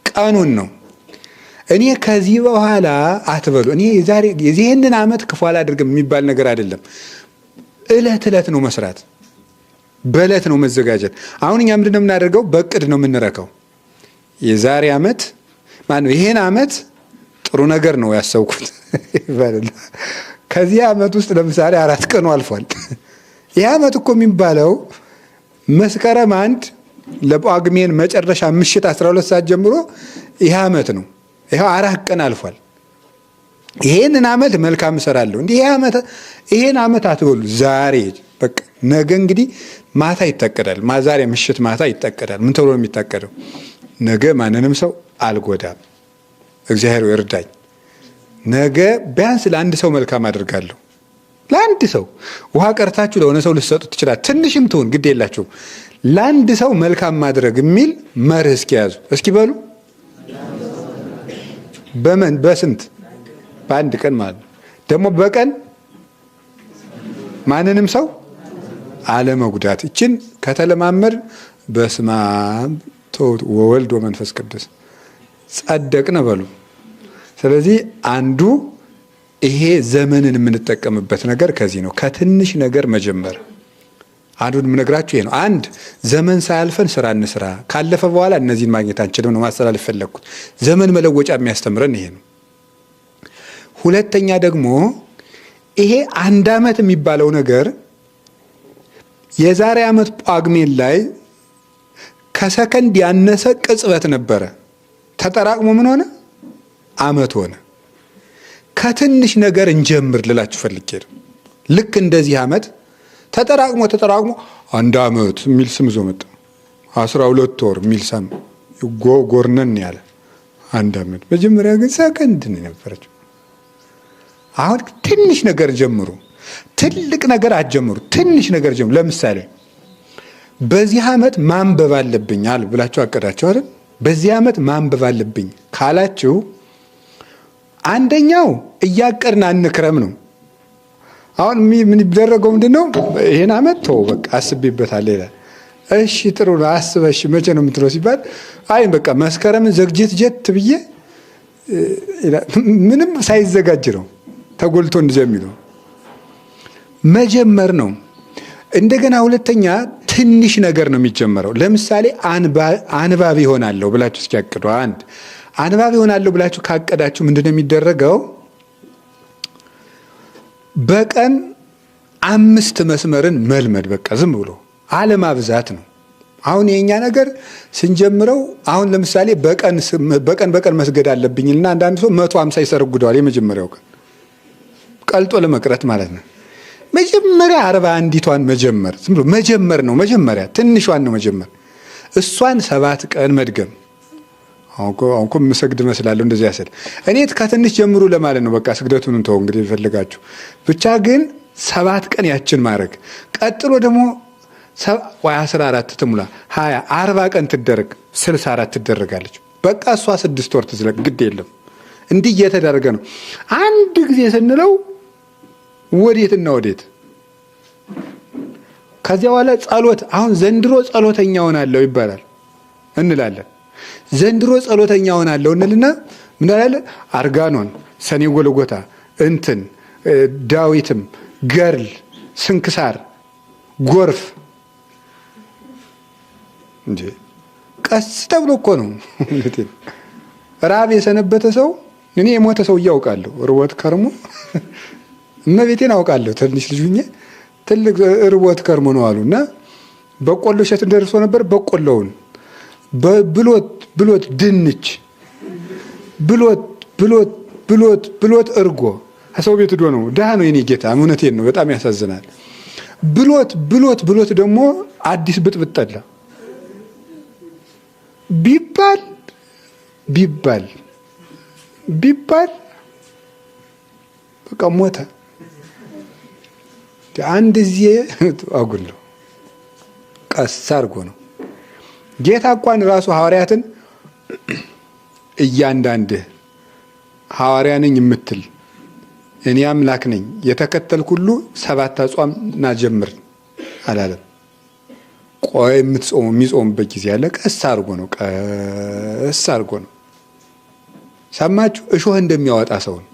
ቀኑን ነው። እኔ ከዚህ በኋላ አትበሉ። እኔ የዚህንን ዓመት ክፉ አላደርግም የሚባል ነገር አይደለም። እለት እለት ነው መስራት፣ በእለት ነው መዘጋጀት። አሁን እኛ ምንድን ነው የምናደርገው? በእቅድ ነው የምንረከው። የዛሬ ዓመት ማነው ይሄን ዓመት ጥሩ ነገር ነው ያሰብኩት ይባላል። ከዚህ ዓመት ውስጥ ለምሳሌ 4 ቀኑ አልፏል። ይህ ዓመት እኮ የሚባለው መስከረም 1 ለጳጉሜን መጨረሻ ምሽት 12 ሰዓት ጀምሮ ይህ ዓመት ነው። ይኸው 4 ቀን አልፏል። ይሄንን ዓመት መልካም እሰራለሁ። እንዲህ ይሄን ዓመት አትበሉ። ዛሬ በቃ ነገ እንግዲህ ማታ ይታቀዳል። ዛሬ ምሽት ማታ ይታቀዳል። ምን ተብሎ ነው የሚታቀደው? ነገ ማንንም ሰው አልጎዳም፣ እግዚአብሔር ይርዳኝ። ነገ ቢያንስ ለአንድ ሰው መልካም አድርጋለሁ። ለአንድ ሰው ውሃ ቀርታችሁ ለሆነ ሰው ልትሰጡት ትችላል። ትንሽም ትሁን ግድ የላችሁም። ለአንድ ሰው መልካም ማድረግ የሚል መርህ እስኪያዙ እስኪ በሉ። በስንት? በአንድ ቀን ማለት ነው። ደግሞ በቀን ማንንም ሰው አለመጉዳት። ይችን ከተለማመድ በስመ አብ ወወልድ ወመንፈስ ቅዱስ ጸደቅን በሉ። ስለዚህ አንዱ ይሄ ዘመንን የምንጠቀምበት ነገር ከዚህ ነው። ከትንሽ ነገር መጀመር። አንዱን የምነግራችሁ ይሄ ነው። አንድ ዘመን ሳያልፈን ስራ እንስራ። ካለፈ በኋላ እነዚህን ማግኘት አንችልም ነው ማስተላለፍ ፈለግኩት። ዘመን መለወጫ የሚያስተምረን ይሄ ነው። ሁለተኛ ደግሞ ይሄ 1 ዓመት የሚባለው ነገር የዛሬ ዓመት ጳጉሜን ላይ ከሰከንድ ያነሰ ቅጽበት ነበረ። ተጠራቅሞ ምን ሆነ? ዓመት ሆነ። ከትንሽ ነገር እንጀምር ልላችሁ ፈልጌ ነው። ልክ እንደዚህ ዓመት ተጠራቅሞ 1 ዓመት የሚል ስም ይዞ መጣ። 12 ወር የሚል ሰም ጎርነን ያለ 1 ዓመት። መጀመሪያ ግን ሰከንድ ነው የነበረችው። አሁን ትንሽ ነገር ጀምሩ። ትልቅ ነገር አትጀምሩ። ትንሽ ነገር ጀምሩ። ለምሳሌ በዚህ ዓመት ማንበብ አለብኝ አል ብላችሁ አቀዳችሁ አይደል? በዚህ ዓመት ማንበብ አለብኝ ካላችሁ አንደኛው እያቀድን አንክረም ነው። አሁን ምን ይደረገው? ምንድነው? ይሄን ዓመት ተው በቃ አስቤበታለሁ ይላል። እሺ ጥሩ ነው አስበሽ መቼ ነው የምትለው ሲባል አይ በቃ መስከረምን ዘግጀት ብዬ ምንም ሳይዘጋጅ ነው ተጎልቶ እንደሚለው መጀመር ነው። እንደገና ሁለተኛ ትንሽ ነገር ነው የሚጀመረው። ለምሳሌ አንባቢ ሆናለሁ ብላችሁ እስኪያቅዱ አንባቢ ሆናለሁ ብላችሁ ካቀዳችሁ ምንድነው የሚደረገው? በቀን 5 መስመርን መልመድ። በቃ ዝም ብሎ አለማብዛት ነው። አሁን የኛ ነገር ስንጀምረው አሁን ለምሳሌ በቀን መስገድ አለብኝና አንዳንድ ሰው 150 ይሰርጉደዋል። የመጀመሪያው ቀን ቀልጦ ለመቅረት ማለት ነው። መጀመሪያ 41ቷን መጀመር ዝም ብሎ መጀመር ነው። መጀመሪያ ትንሿን ነው መጀመር። እሷን 7 ቀን መድገም። አሁን ምሰግድ መስላለሁ እንደዚህ ያሰል እኔ ከትንሽ ጀምሩ ለማለት ነው። በቃ ስግደቱን እንተው እንግዲህ ይፈልጋችሁ ብቻ ግን 7 ቀን ያችን ማድረግ። ቀጥሎ ደግሞ 14 ትሙላ 20 40 ቀን ትደረግ 64 ትደረጋለች። በቃ እሷ 6 ወር ትዝለቅ ግድ የለም። እንዲህ እየተደረገ ነው። አንድ ጊዜ ስንለው ወዴትና ወዴት። ከዚያ በኋላ ጸሎት። አሁን ዘንድሮ ጸሎተኛ ሆናለሁ ይባላል እንላለን። ዘንድሮ ጸሎተኛ ሆናለሁ እንልና ምን አለ አርጋኖን፣ ሰኔ ጎልጎታ፣ እንትን ዳዊትም፣ ገርል፣ ስንክሳር፣ ጎርፍ እንጂ ቀስ ተብሎ እኮ ነው። ራብ የሰነበተ ሰው እኔ የሞተ ሰው እያውቃለሁ። ርቦት ከርሞ እመቤቴን አውቃለሁ። ትንሽ ልጅ ሁኜ ትልቅ ርቦት ከርሞ ነው አሉና በቆሎ እሸት ደርሶ ነበር። በቆሎውን ብሎት ድንች ብሎት እርጎ ሰው ቤት ዶ ነው። ደሃ ነው የኔ ጌታ፣ እውነቴን ነው። በጣም ያሳዝናል። ብሎት ደግሞ አዲስ ብጥብጥ ጠላ ቢባል በቃ ሞተ። አንድ ጊዜ አጉል ነው። ቀስ አድርጎ ነው ጌታ እንኳን ራሱ ሐዋርያትን እያንዳንድህ ሐዋርያ ነኝ የምትል እኔ አምላክ ነኝ የተከተልኩ ሁሉ 7 አጽዋምና ጀምር አላለም። ቆይ የሚጾምበት ጊዜ ያለ ቀስ አድርጎ ነው። ሰማችሁ? እሾህ እንደሚያወጣ ሰው ነው።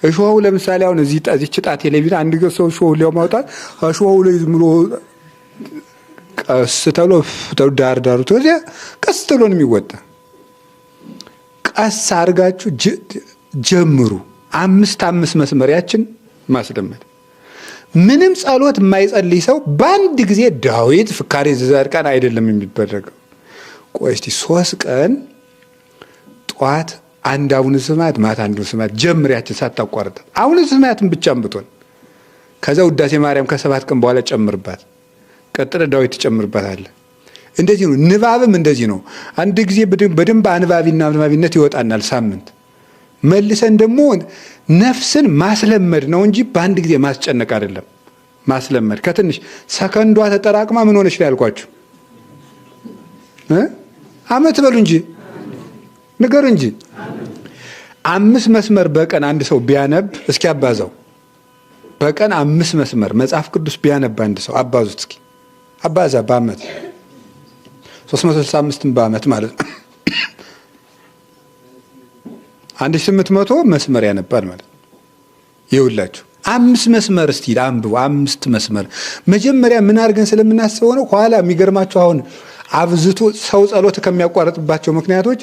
እሾሁ ለምሳሌ አሁን እዚህ ጣቴ ላይ ቢል አንድ ሰው እሾሁ ሊያወጣ እሾሁ ላይ ዝም ብሎ ቀስ ተብሎ ዳሩ ተወዚያ ቀስ ተብሎ ነው የሚወጣ። ቀስ አድርጋችሁ ጀምሩ። 5 መስመር ያችን ማስለመድ። ምንም ጸሎት የማይጸልይ ሰው በአንድ ጊዜ ዳዊት ፍካሬ ዘጻድቃን አይደለም የሚደረገው። ቆይ እስቲ 3 ቀን ጧት አንድ አቡነ ስማት ማታ አንዱ ስማት ጀምሪያችን ሳታቋርጥ አቡነ ስማትን ብቻም ብትሆን ከዛ ውዳሴ ማርያም ከ7 ቀን በኋላ ጨምርባት። ቀጥለ ዳዊት ጨምርባታል። እንደዚህ ነው። ንባብም እንደዚህ ነው። አንድ ጊዜ በደንብ አንባቢነት ይወጣናል። ሳምንት መልሰን ደግሞ ነፍስን ማስለመድ ነው እንጂ በአንድ ጊዜ ማስጨነቅ አይደለም። ማስለመድ ከትንሽ ሰከንዷ ተጠራቅማ ምን ሆነች ያልኳችሁ አመት በሉ እንጂ ንገሩ እንጂ 5 መስመር በቀን አንድ ሰው ቢያነብ እስኪ አባዛው። በቀን 5 መስመር መጽሐፍ ቅዱስ ቢያነብ አንድ ሰው አባዙት እስኪ አባዛ በአመት 365 በአመት ማለት ነው። 1800 መስመር ያነባል ማለት ነው። ይኸውላችሁ 5 መስመር እስቲ አንብቡ። 5 መስመር መጀመሪያ ምን አድርገን ስለምናስበው ነው። ኋላ የሚገርማችሁ አሁን አብዝቶ ሰው ጸሎት ከሚያቋርጥባቸው ምክንያቶች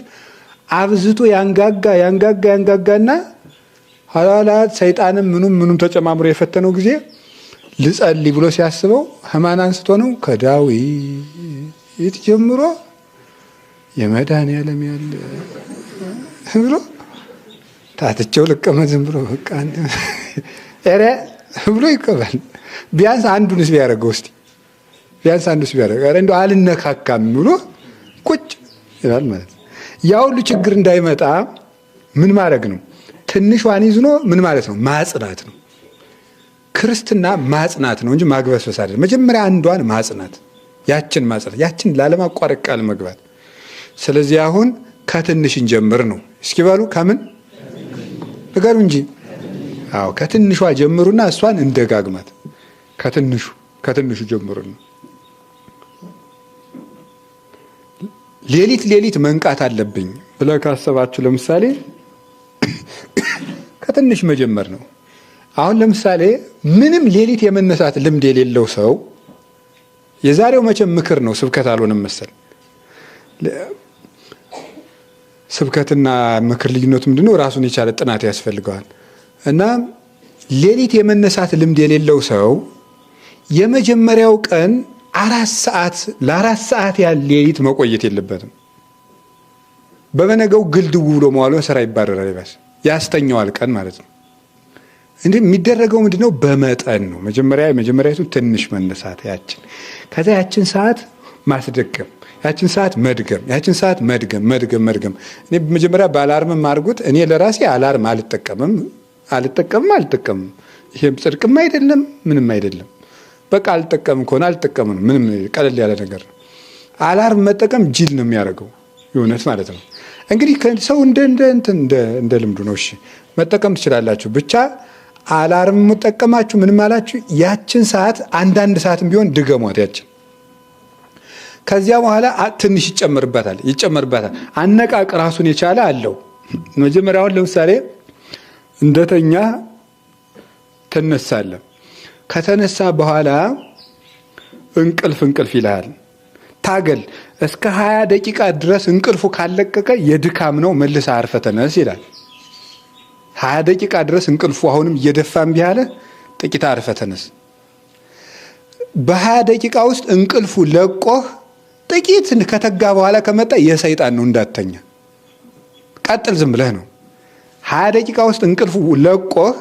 አብዝቶ ያንጋጋና ኋላ ሰይጣንም ምኑም ተጨማምሮ የፈተነው ጊዜ ልጸልይ ብሎ ሲያስበው ህማን አንስቶ ነው ከዳዊት ጀምሮ የመድኃኔዓለም ያለ ብሎ ታትቸው ልቀመጥ ዝም ብሎ በቃ ኧረ ብሎ ይቀበል። ቢያንስ አንዱንስ ቢያደርገው እስቲ ኧረ እንደው አልነካካም ብሎ ቁጭ ይላል ማለት ነው። ያ ሁሉ ችግር እንዳይመጣ ምን ማድረግ ነው? ትንሿን ይዝኖ ምን ማለት ነው? ማጽናት ነው። ክርስትና ማጽናት ነው እንጂ ማግበስበስ አይደለም። መጀመሪያ አንዷን ማጽናት፣ ያችን ላለማቋረጥ ቃል መግባት። ስለዚህ አሁን ከትንሽ እንጀምር ነው። እስኪ በሉ ከምን ንገሩ እንጂ። አዎ ከትንሿ ጀምሩና እሷን እንደጋግማት። ከትንሹ ጀምሩ ነው። ሌሊት መንቃት አለብኝ ብለህ ካሰባችሁ ለምሳሌ ከትንሽ መጀመር ነው። አሁን ለምሳሌ ምንም ሌሊት የመነሳት ልምድ የሌለው ሰው የዛሬው መቼም ምክር ነው፣ ስብከት አልሆነም መሰል። ስብከትና ምክር ልዩነቱ ምንድነው? ራሱን የቻለ ጥናት ያስፈልገዋል። እና ሌሊት የመነሳት ልምድ የሌለው ሰው የመጀመሪያው ቀን ለ4 ሰዓት ያህል ሌሊት መቆየት የለበትም። በበነገው ግልድው ብሎ መዋሉ ስራ ይባረራል፣ ይባስ ያስተኛዋል ቀን ማለት ነው። እንዴ የሚደረገው ምንድነው? በመጠን ነው። መጀመሪያቱ ትንሽ መነሳት ያችን፣ ከዛ ያችን ሰዓት ማስደገም፣ ያችን ሰዓት መድገም፣ ያችን ሰዓት መድገም። እኔ መጀመሪያ በአላርም ማርጉት። እኔ ለራሴ አላርም አልጠቀምም። ይሄም ጽድቅም አይደለም ምንም አይደለም። በቃ አልጠቀምም ከሆነ አልጠቀምም። ምንም ቀለል ያለ ነገር ነው። አላርም መጠቀም ጅል ነው የሚያደርገው የእውነት ማለት ነው። እንግዲህ ሰው እንደ ልምዱ ነው። እሺ መጠቀም ትችላላችሁ። ብቻ አላርም መጠቀማችሁ ምንም አላችሁ፣ ያችን ሰዓት አንዳንድ ሰዓትም ቢሆን ድገሟት ያችን። ከዚያ በኋላ ትንሽ ይጨመርባታል። አነቃቅ ራሱን የቻለ አለው። መጀመሪያውን ለምሳሌ እንደተኛ ትነሳለህ። ከተነሳ በኋላ እንቅልፍ ይልሃል። ታገል እስከ 20 ደቂቃ ድረስ እንቅልፉ ካለቀቀ የድካም ነው፣ መልሰህ አርፈህ ተነስ ይላል። 20 ደቂቃ ድረስ እንቅልፉ አሁንም እየደፋም ቢያለ ጥቂት አርፈህ ተነስ። በ20 ደቂቃ ውስጥ እንቅልፉ ለቆህ ጥቂት ከተጋ በኋላ ከመጣ የሰይጣን ነው፣ እንዳተኛ ቀጥል፣ ዝም ብለህ ነው። 20 ደቂቃ ውስጥ እንቅልፉ ለቆህ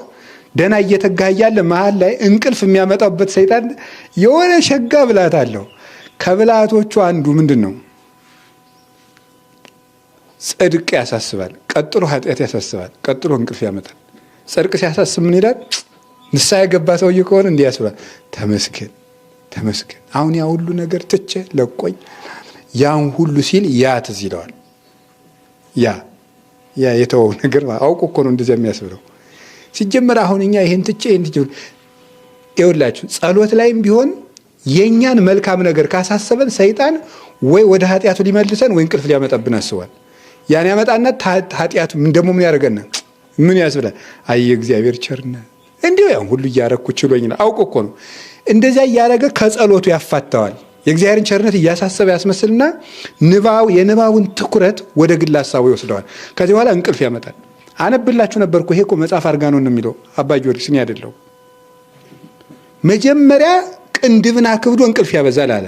ደና እየተጋ እያለ መሃል ላይ እንቅልፍ የሚያመጣበት ሰይጣን የሆነ ሸጋ ብላት አለው። ከብላቶቹ አንዱ ምንድን ነው? ጽድቅ ያሳስባል፣ ቀጥሎ ኃጢአት ያሳስባል፣ ቀጥሎ እንቅልፍ ያመጣል። ጽድቅ ሲያሳስብ ምን ይላል? ንስሐ የገባ ሰውዬ ከሆነ እንዲህ ያስባል፣ ተመስገን አሁን ያ ሁሉ ነገር ትቼ ለቆኝ ያን ሁሉ ሲል ያ ትዝ ይለዋል። ያ የተወው ነገር አውቆ እኮ ነው እንደዚያ የሚያስብለው። ሲጀመር አሁን እኛ ይሄን ትቼ ይኸውላችሁ፣ ጸሎት ላይም ቢሆን የኛን መልካም ነገር ካሳሰበን ሰይጣን ወይ ወደ ኃጢአቱ ሊመልሰን ወይ እንቅልፍ ሊያመጣብን አስቧል። ያን ያመጣና ኃጢአቱ ደግሞ ምን ያደርገና ምን ያስብላል? አይ እግዚአብሔር ቸርነት እንዲሁ ያን ሁሉ እያረኩ ችሎኝ ነው። አውቆ እኮ ነው እንደዚያ እያደረገ ከጸሎቱ ያፋታዋል። የእግዚአብሔርን ቸርነት እያሳሰበ ያስመስልና የንባቡን ትኩረት ወደ ግል ሐሳቡ ይወስደዋል። ከዚህ በኋላ እንቅልፍ ያመጣል። አነብላችሁ ነበርኩ። ይሄ እኮ መጽሐፍ አርጋኖን ነው የሚለው አባ ጊዮርጊስ እኔ አይደለሁ። መጀመሪያ ቅንድብን አክብዶ እንቅልፍ ያበዛል አለ።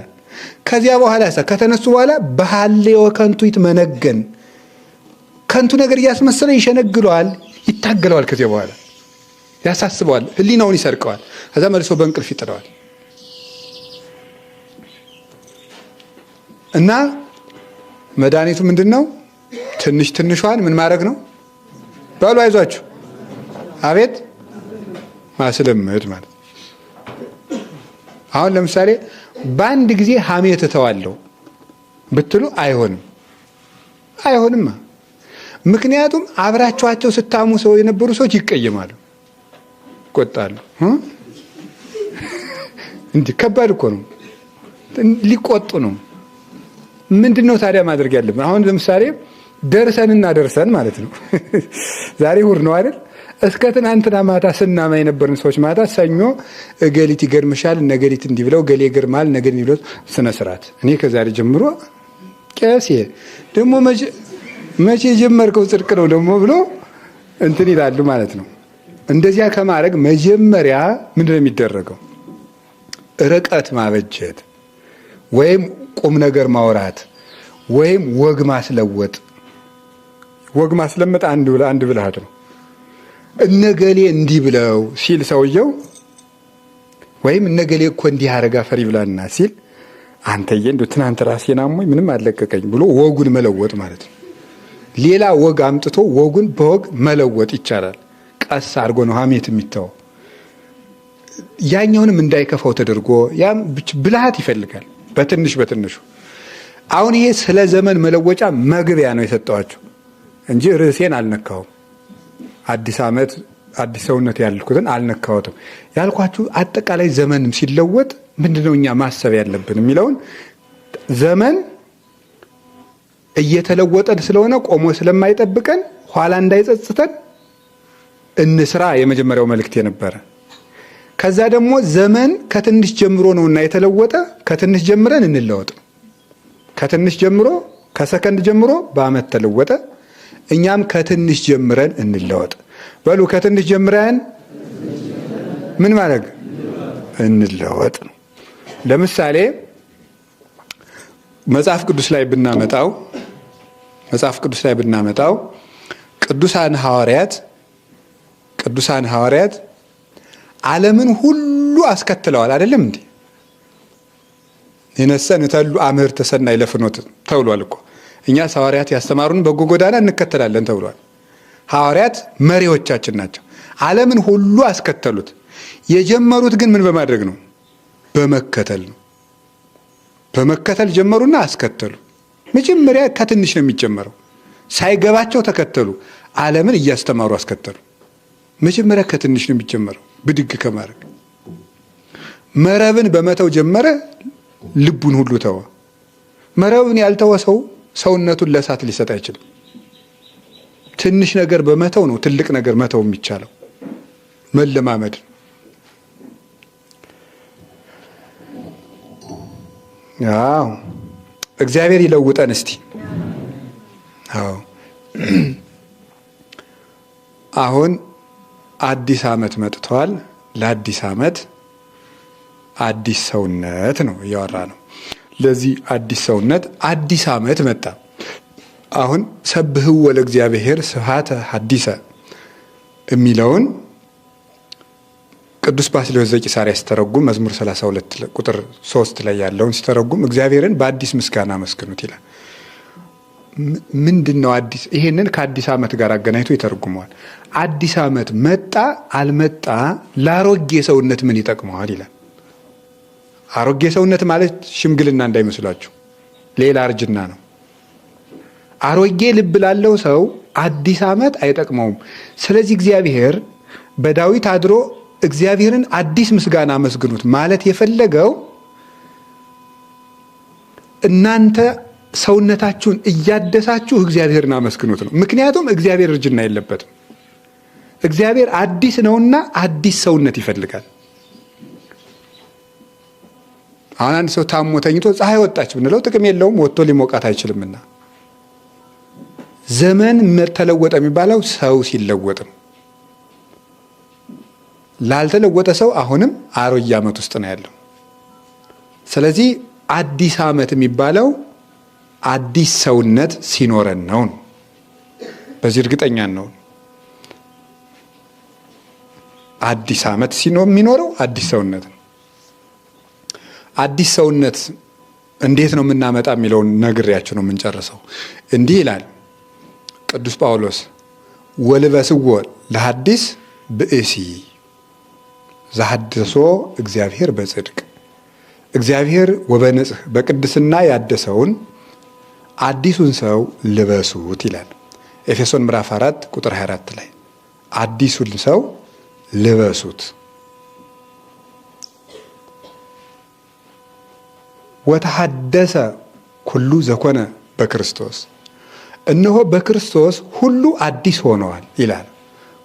ከዚያ በኋላ ከተነሱ በኋላ በሐሌወ ከንቱ ይትመነገን፣ ከንቱ ነገር እያስመሰለ ይሸነግለዋል፣ ይታገለዋል። ከዚያ በኋላ ያሳስበዋል፣ ህሊናውን ይሰርቀዋል። ከዛ መልሶ በእንቅልፍ ይጥለዋል። እና መድኃኒቱ ምንድን ነው? ትንሿን ምን ማድረግ ነው? በሉ አይዟችሁ፣ አቤት ማስለመድ ማለት። አሁን ለምሳሌ በአንድ ጊዜ ሐሜት እተዋለሁ ብትሉ አይሆንማ። ምክንያቱም አብራችኋቸው ስታሙ ሰው የነበሩ ሰዎች ይቀየማሉ፣ ይቆጣሉ። እንዲህ ከባድ እኮ ነው፣ ሊቆጡ ነው። ምንድነው ታዲያ ማድረግ ያለብን? አሁን ለምሳሌ ደርሰን ማለት ነው። ዛሬ እሑድ ነው አይደል? እስከ ትናንትና ማታ ስናማ የነበርን ሰዎች ማታ ሰኞ እገሊት ይገርምሻል፣ ነገሊት እንዲህ ብለው፣ ገሌ ይገርማል፣ ነገሊት እንዲህ ብለው ስነ ስርዓት። እኔ ከዛሬ ጀምሮ ቄስ ደግሞ መቼ የጀመርከው ጽድቅ ነው ደግሞ ብሎ እንትን ይላሉ ማለት ነው። እንደዚያ ከማድረግ መጀመሪያ ምንድነው የሚደረገው? ርቀት ማበጀት ወይም ቁም ነገር ማውራት ወይም ወግ ማስለወጥ። ወግ ማስለመጥ አንድ ብልሃት ነው። እነገሌ እንዲህ ብለው ሲል ሰውየው ወይም እነገሌ እኮ እንዲህ አረጋ ፈሪ ብላና ሲል አንተዬ እንደው ትናንት ራሴን አሞኝ ምንም አለቀቀኝ ብሎ ወጉን መለወጥ ማለት ነው። ሌላ ወግ አምጥቶ ወጉን በወግ መለወጥ ይቻላል። ቀስ አድርጎ ነው ሐሜት የሚተው። ያኛውንም እንዳይከፋው ተደርጎ ያም ብልሃት ይፈልጋል። በትንሹ አሁን ይሄ ስለ ዘመን መለወጫ መግቢያ ነው የሰጠዋችሁ እንጂ ርዕሴን አልነካውም። አዲስ ዓመት አዲስ ሰውነት ያልኩትን አልነካውትም። ያልኳችሁ አጠቃላይ ዘመንም ሲለወጥ ምንድነው እኛ ማሰብ ያለብን የሚለውን ዘመን እየተለወጠን ስለሆነ ቆሞ ስለማይጠብቀን ኋላ እንዳይጸጽተን እንስራ የመጀመሪያው መልእክት የነበረ። ከዛ ደግሞ ዘመን ከትንሽ ጀምሮ ነውና የተለወጠ ከትንሽ ጀምረን እንለወጥ። ከትንሽ ጀምሮ ከሰከንድ ጀምሮ በአመት ተለወጠ። እኛም ከትንሽ ጀምረን እንለወጥ። በሉ ከትንሽ ጀምረን ምን ማድረግ እንለወጥ ነው። ለምሳሌ መጽሐፍ ቅዱስ ላይ ብናመጣው ቅዱሳን ሐዋርያት ዓለምን ሁሉ አስከትለዋል። አይደለም እንዴ? የነሰን ተሉ አምህርተ ሰናይ ለፍኖት ተብሏል እኮ። እኛ ሐዋርያት ያስተማሩን በጎ ጎዳና እንከተላለን ተብሏል። ሐዋርያት መሪዎቻችን ናቸው። ዓለምን ሁሉ አስከተሉት። የጀመሩት ግን ምን በማድረግ ነው? በመከተል ነው። በመከተል ጀመሩና አስከተሉ። መጀመሪያ ከትንሽ ነው የሚጀመረው። ሳይገባቸው ተከተሉ። ዓለምን እያስተማሩ አስከተሉ። መጀመሪያ ከትንሽ ነው የሚጀመረው፣ ብድግ ከማድረግ። መረብን በመተው ጀመረ፣ ልቡን ሁሉ ተወ። መረብን ያልተወ ሰው ሰውነቱን ለእሳት ሊሰጥ አይችልም። ትንሽ ነገር በመተው ነው ትልቅ ነገር መተው የሚቻለው። መለማመድ ነው። አዎ እግዚአብሔር ይለውጠን እስቲ። አዎ አሁን አዲስ ዓመት መጥቷል። ለአዲስ ዓመት አዲስ ሰውነት ነው እያወራ ነው። ለዚህ አዲስ ሰውነት አዲስ ዓመት መጣ። አሁን ሰብህው ለእግዚአብሔር ስብሐተ ሐዲሰ የሚለውን ቅዱስ ባስልዮስ ዘቂሳርያ ሲተረጉም መዝሙር 32 ቁጥር 3 ላይ ያለውን ሲተረጉም እግዚአብሔርን በአዲስ ምስጋና አመስግኑት ይላል። ምንድነው አዲስ? ይሄንን ከአዲስ ዓመት ጋር አገናኝቶ ይተረጉመዋል። አዲስ ዓመት መጣ አልመጣ ለአሮጌ ሰውነት ምን ይጠቅመዋል ይላል። አሮጌ ሰውነት ማለት ሽምግልና እንዳይመስላችሁ፣ ሌላ እርጅና ነው። አሮጌ ልብ ላለው ሰው አዲስ ዓመት አይጠቅመውም። ስለዚህ እግዚአብሔር በዳዊት አድሮ እግዚአብሔርን አዲስ ምስጋና አመስግኑት ማለት የፈለገው እናንተ ሰውነታችሁን እያደሳችሁ እግዚአብሔርን አመስግኑት ነው። ምክንያቱም እግዚአብሔር እርጅና የለበትም። እግዚአብሔር አዲስ ነውና አዲስ ሰውነት ይፈልጋል። አሁን አንድ ሰው ታሞ ተኝቶ ፀሐይ ወጣች ብንለው ጥቅም የለውም፣ ወጥቶ ሊሞቃት አይችልምና። ዘመን ተለወጠ የሚባለው ሰው ሲለወጥ ነው። ላልተለወጠ ሰው አሁንም አሮጌ ዓመት ውስጥ ነው ያለው። ስለዚህ አዲስ ዓመት የሚባለው አዲስ ሰውነት ሲኖረን ነው። በዚህ እርግጠኛ ነው። አዲስ ዓመት የሚኖረው አዲስ ሰውነት ነው። አዲስ ሰውነት እንዴት ነው የምናመጣ የሚለውን ነግሬያችሁ ነው የምንጨርሰው። እንዲህ ይላል ቅዱስ ጳውሎስ ወልበስዎ ለሐዲስ ብእሲ ዘሐድሶ እግዚአብሔር በጽድቅ እግዚአብሔር ወበንጽህ በቅድስና ያደሰውን አዲሱን ሰው ልበሱት ይላል። ኤፌሶን ምዕራፍ 4 ቁጥር 24 ላይ አዲሱን ሰው ልበሱት። ወተሐደሰ ኩሉ ዘኮነ በክርስቶስ እነሆ በክርስቶስ ሁሉ አዲስ ሆነዋል ይላል።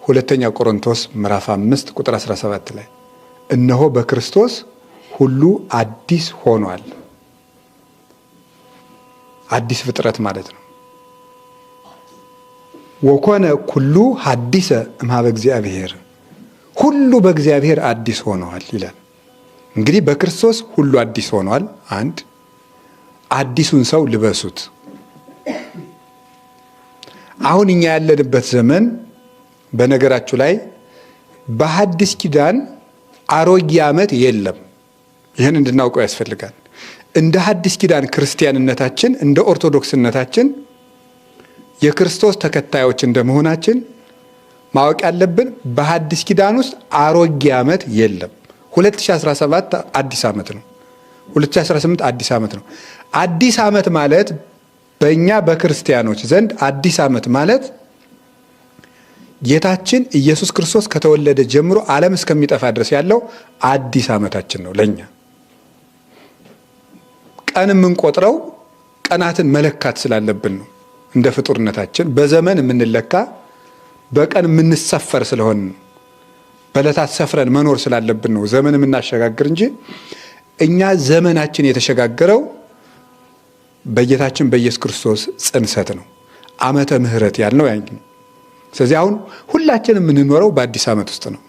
ሁለተኛ ቆሮንቶስ ምዕራፍ 5 ቁጥር 17 ላይ እነሆ በክርስቶስ ሁሉ አዲስ ሆኗል። አዲስ ፍጥረት ማለት ነው። ወኮነ ኩሉ ሐዲሰ እምኀበ እግዚአብሔር ሁሉ በእግዚአብሔር አዲስ ሆነዋል ይላል። እንግዲህ በክርስቶስ ሁሉ አዲስ ሆኗል። አንድ አዲሱን ሰው ልበሱት። አሁን እኛ ያለንበት ዘመን በነገራችሁ ላይ በሐዲስ ኪዳን አሮጌ ዓመት የለም። ይህን እንድናውቀው ያስፈልጋል። እንደ ሐዲስ ኪዳን ክርስቲያንነታችን እንደ ኦርቶዶክስነታችን የክርስቶስ ተከታዮች እንደመሆናችን ማወቅ ያለብን በሐዲስ ኪዳን ውስጥ አሮጌ ዓመት የለም። 2017 አዲስ ዓመት ነው። 2018 አዲስ ዓመት ነው። አዲስ ዓመት ማለት በእኛ በክርስቲያኖች ዘንድ አዲስ ዓመት ማለት ጌታችን ኢየሱስ ክርስቶስ ከተወለደ ጀምሮ ዓለም እስከሚጠፋ ድረስ ያለው አዲስ ዓመታችን ነው። ለኛ ቀን የምንቆጥረው ቀናትን መለካት ስላለብን ነው። እንደ ፍጡርነታችን በዘመን የምንለካ በቀን የምንሰፈር ስለሆን በዕለታት ሰፍረን መኖር ስላለብን ነው ዘመን የምናሸጋግር እንጂ እኛ ዘመናችን የተሸጋገረው በጌታችን በኢየሱስ ክርስቶስ ጽንሰት ነው። ዓመተ ምሕረት ያልነው ያን ነው። ስለዚህ አሁን ሁላችንም የምንኖረው በአዲስ ዓመት ውስጥ ነው።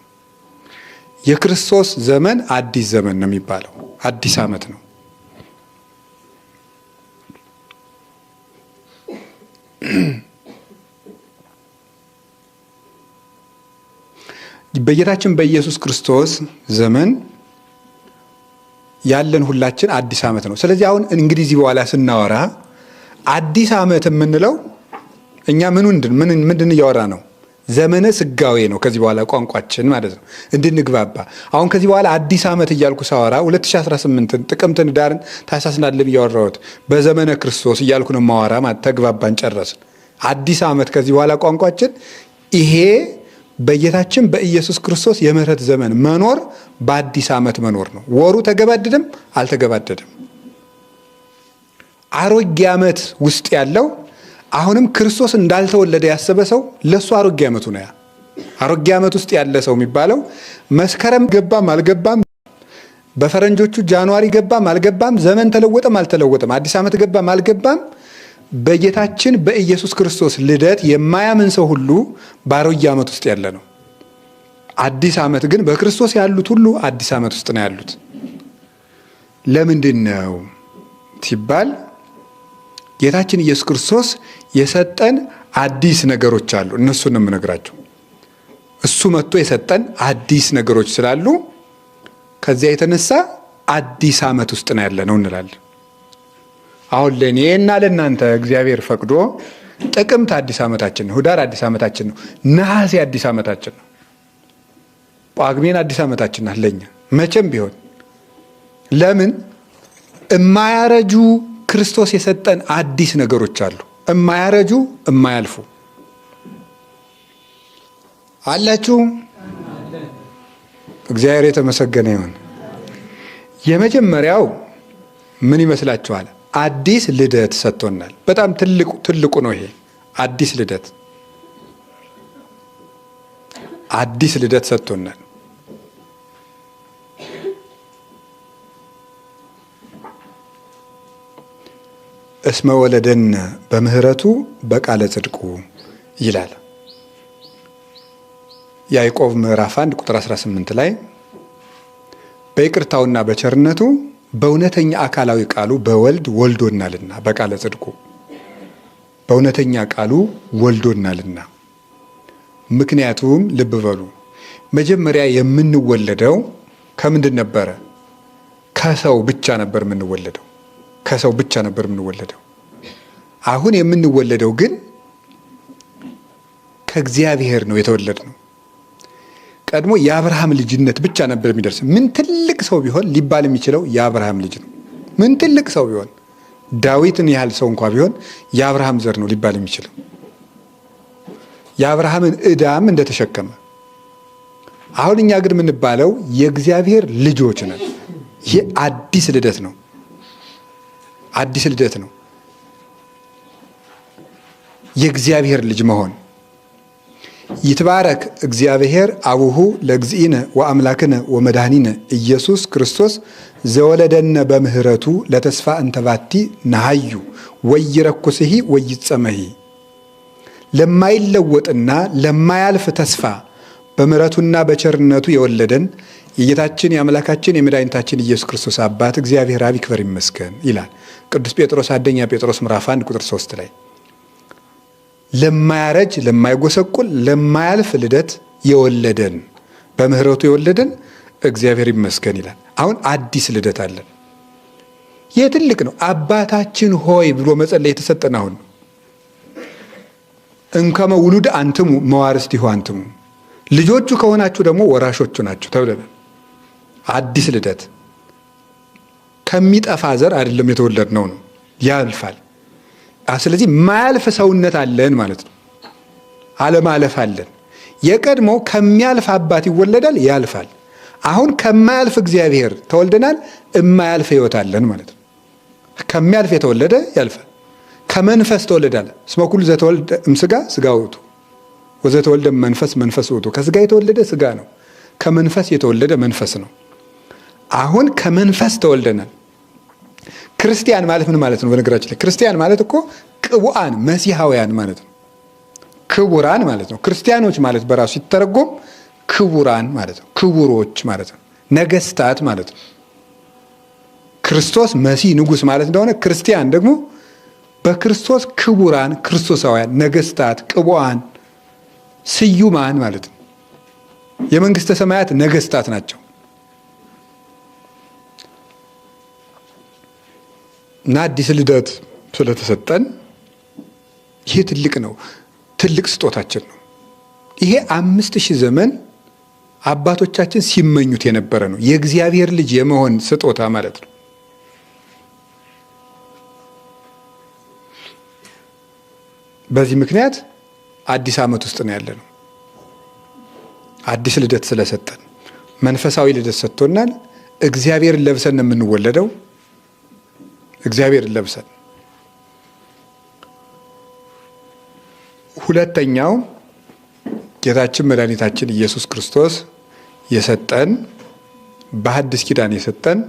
የክርስቶስ ዘመን አዲስ ዘመን ነው የሚባለው፣ አዲስ ዓመት ነው። በጌታችን በኢየሱስ ክርስቶስ ዘመን ያለን ሁላችን አዲስ ዓመት ነው። ስለዚህ አሁን እንግዲህ እዚህ በኋላ ስናወራ አዲስ ዓመት የምንለው እኛ ምንድን እያወራ ነው? ዘመነ ስጋዌ ነው። ከዚህ በኋላ ቋንቋችን ማለት ነው እንድንግባባ። አሁን ከዚህ በኋላ አዲስ ዓመት እያልኩ ሳወራ 2018ን ጥቅምትን፣ ዳርን፣ ታኅሳስን አይደለም እያወራሁት በዘመነ ክርስቶስ እያልኩ ነው ማወራ ማለት። ተግባባን፣ ጨረስን። አዲስ ዓመት ከዚህ በኋላ ቋንቋችን ይሄ በጌታችን በኢየሱስ ክርስቶስ የምህረት ዘመን መኖር በአዲስ ዓመት መኖር ነው። ወሩ ተገባደደም አልተገባደደም አሮጌ ዓመት ውስጥ ያለው አሁንም ክርስቶስ እንዳልተወለደ ያሰበ ሰው ለሱ አሮጌ ዓመቱ ነው። አሮጌ ዓመት ውስጥ ያለ ሰው የሚባለው መስከረም ገባም አልገባም፣ በፈረንጆቹ ጃንዋሪ ገባም አልገባም፣ ዘመን ተለወጠም አልተለወጠም፣ አዲስ ዓመት ገባም አልገባም፣ በጌታችን በኢየሱስ ክርስቶስ ልደት የማያምን ሰው ሁሉ በአሮጌ ዓመት ውስጥ ያለ ነው። አዲስ ዓመት ግን በክርስቶስ ያሉት ሁሉ አዲስ ዓመት ውስጥ ነው ያሉት። ለምንድን ነው ሲባል ጌታችን ኢየሱስ ክርስቶስ የሰጠን አዲስ ነገሮች አሉ። እነሱን ነው የምነግራቸው። እሱ መጥቶ የሰጠን አዲስ ነገሮች ስላሉ ከዚያ የተነሳ አዲስ ዓመት ውስጥ ነው ያለ ነው እንላለን። አሁን ለእኔና ለእናንተ እግዚአብሔር ፈቅዶ ጥቅምት አዲስ ዓመታችን ነው፣ ህዳር አዲስ ዓመታችን ነው፣ ነሐሴ አዲስ ዓመታችን ነው፣ ጳጉሜን አዲስ ዓመታችን ናት ለእኛ መቼም ቢሆን። ለምን? እማያረጁ ክርስቶስ የሰጠን አዲስ ነገሮች አሉ። እማያረጁ እማያልፉ አላችሁ። እግዚአብሔር የተመሰገነ ይሁን። የመጀመሪያው ምን ይመስላችኋል? አዲስ ልደት ሰጥቶናል። በጣም ትልቁ ነው ይሄ አዲስ ልደት። አዲስ ልደት ሰጥቶናል። እስመ ወለደነ በምህረቱ በቃለ ጽድቁ ይላል ያዕቆብ ምዕራፍ 1 ቁጥር 18 ላይ በይቅርታውና በቸርነቱ በእውነተኛ አካላዊ ቃሉ በወልድ ወልዶናልና በቃለ ጽድቁ በእውነተኛ ቃሉ ወልዶናልና። ምክንያቱም ልብ በሉ መጀመሪያ የምንወለደው ከምንድን ነበረ? ከሰው ብቻ ነበር የምንወለደው። ከሰው ብቻ ነበር የምንወለደው። አሁን የምንወለደው ግን ከእግዚአብሔር ነው የተወለድነው። ቀድሞ የአብርሃም ልጅነት ብቻ ነበር የሚደርስ። ምን ትልቅ ሰው ቢሆን ሊባል የሚችለው የአብርሃም ልጅ ነው። ምን ትልቅ ሰው ቢሆን ዳዊትን ያህል ሰው እንኳ ቢሆን የአብርሃም ዘር ነው ሊባል የሚችለው። የአብርሃምን ዕዳም እንደተሸከመ። አሁን እኛ ግን የምንባለው የእግዚአብሔር ልጆች ነን። ይህ አዲስ ልደት ነው። አዲስ ልደት ነው የእግዚአብሔር ልጅ መሆን። ይትባረክ እግዚአብሔር አቡሁ ለእግዚእነ ወአምላክነ ወመድኃኒነ ኢየሱስ ክርስቶስ ዘወለደነ በምህረቱ ለተስፋ እንተባቲ ነሃዩ ወይረኩስሂ ወይጸመሂ። ለማይለወጥና ለማያልፍ ተስፋ በምህረቱና በቸርነቱ የወለደን የጌታችን የአምላካችን የመድኃኒታችን ኢየሱስ ክርስቶስ አባት እግዚአብሔር አብ ይክበር ይመስገን ይላል ቅዱስ ጴጥሮስ አንደኛ ጴጥሮስ ምዕራፍ 1 ቁጥር 3 ላይ። ለማያረጅ ለማይጎሰቁል ለማያልፍ ልደት የወለደን በምህረቱ የወለደን እግዚአብሔር ይመስገን ይላል። አሁን አዲስ ልደት አለን። ይህ ትልቅ ነው። አባታችን ሆይ ብሎ መጸለይ የተሰጠን አሁን ነው። እንከመ ውሉድ አንትሙ መዋርስቲሁ አንትሙ፣ ልጆቹ ከሆናችሁ ደግሞ ወራሾቹ ናችሁ ተብለናል። አዲስ ልደት ከሚጠፋ ዘር አይደለም የተወለድነው ነው፣ ያልፋል። ስለዚህ ማያልፍ ሰውነት አለን ማለት ነው። አለማለፍ አለን። የቀድሞ ከሚያልፍ አባት ይወለዳል፣ ያልፋል። አሁን ከማያልፍ እግዚአብሔር ተወልደናል፣ እማያልፍ ሕይወት አለን ማለት ነው። ከሚያልፍ የተወለደ ያልፋል። ከመንፈስ ተወልደናል። እስመ ኩሉ ዘተወልደ እምሥጋ ሥጋ ውእቱ ወዘተወልደ መንፈስ መንፈስ ውእቱ። ከሥጋ የተወለደ ሥጋ ነው፣ ከመንፈስ የተወለደ መንፈስ ነው። አሁን ከመንፈስ ተወልደናል። ክርስቲያን ማለት ምን ማለት ነው? በነገራችን ላይ ክርስቲያን ማለት እኮ ቅቡአን መሲሐውያን ማለት ነው። ክቡራን ማለት ነው። ክርስቲያኖች ማለት በራሱ ሲተረጎም ክቡራን ማለት ነው። ክቡሮች ማለት ነው። ነገስታት ማለት ነው። ክርስቶስ መሲህ ንጉሥ ማለት እንደሆነ ክርስቲያን ደግሞ በክርስቶስ ክቡራን ክርስቶሳውያን ነገስታት፣ ቅቡዓን፣ ስዩማን ማለት ነው። የመንግስተ ሰማያት ነገስታት ናቸው እና አዲስ ልደት ስለተሰጠን ይሄ ትልቅ ነው፣ ትልቅ ስጦታችን ነው። ይሄ 5000 ዘመን አባቶቻችን ሲመኙት የነበረ ነው። የእግዚአብሔር ልጅ የመሆን ስጦታ ማለት ነው። በዚህ ምክንያት አዲስ ዓመት ውስጥ ነው ያለነው። አዲስ ልደት ስለሰጠን መንፈሳዊ ልደት ሰጥቶናል። እግዚአብሔርን ለብሰን ነው የምንወለደው። እግዚአብሔርን ለብሰን ሁለተኛው ጌታችን መድኃኒታችን ኢየሱስ ክርስቶስ የሰጠን በሐዲስ ኪዳን የሰጠን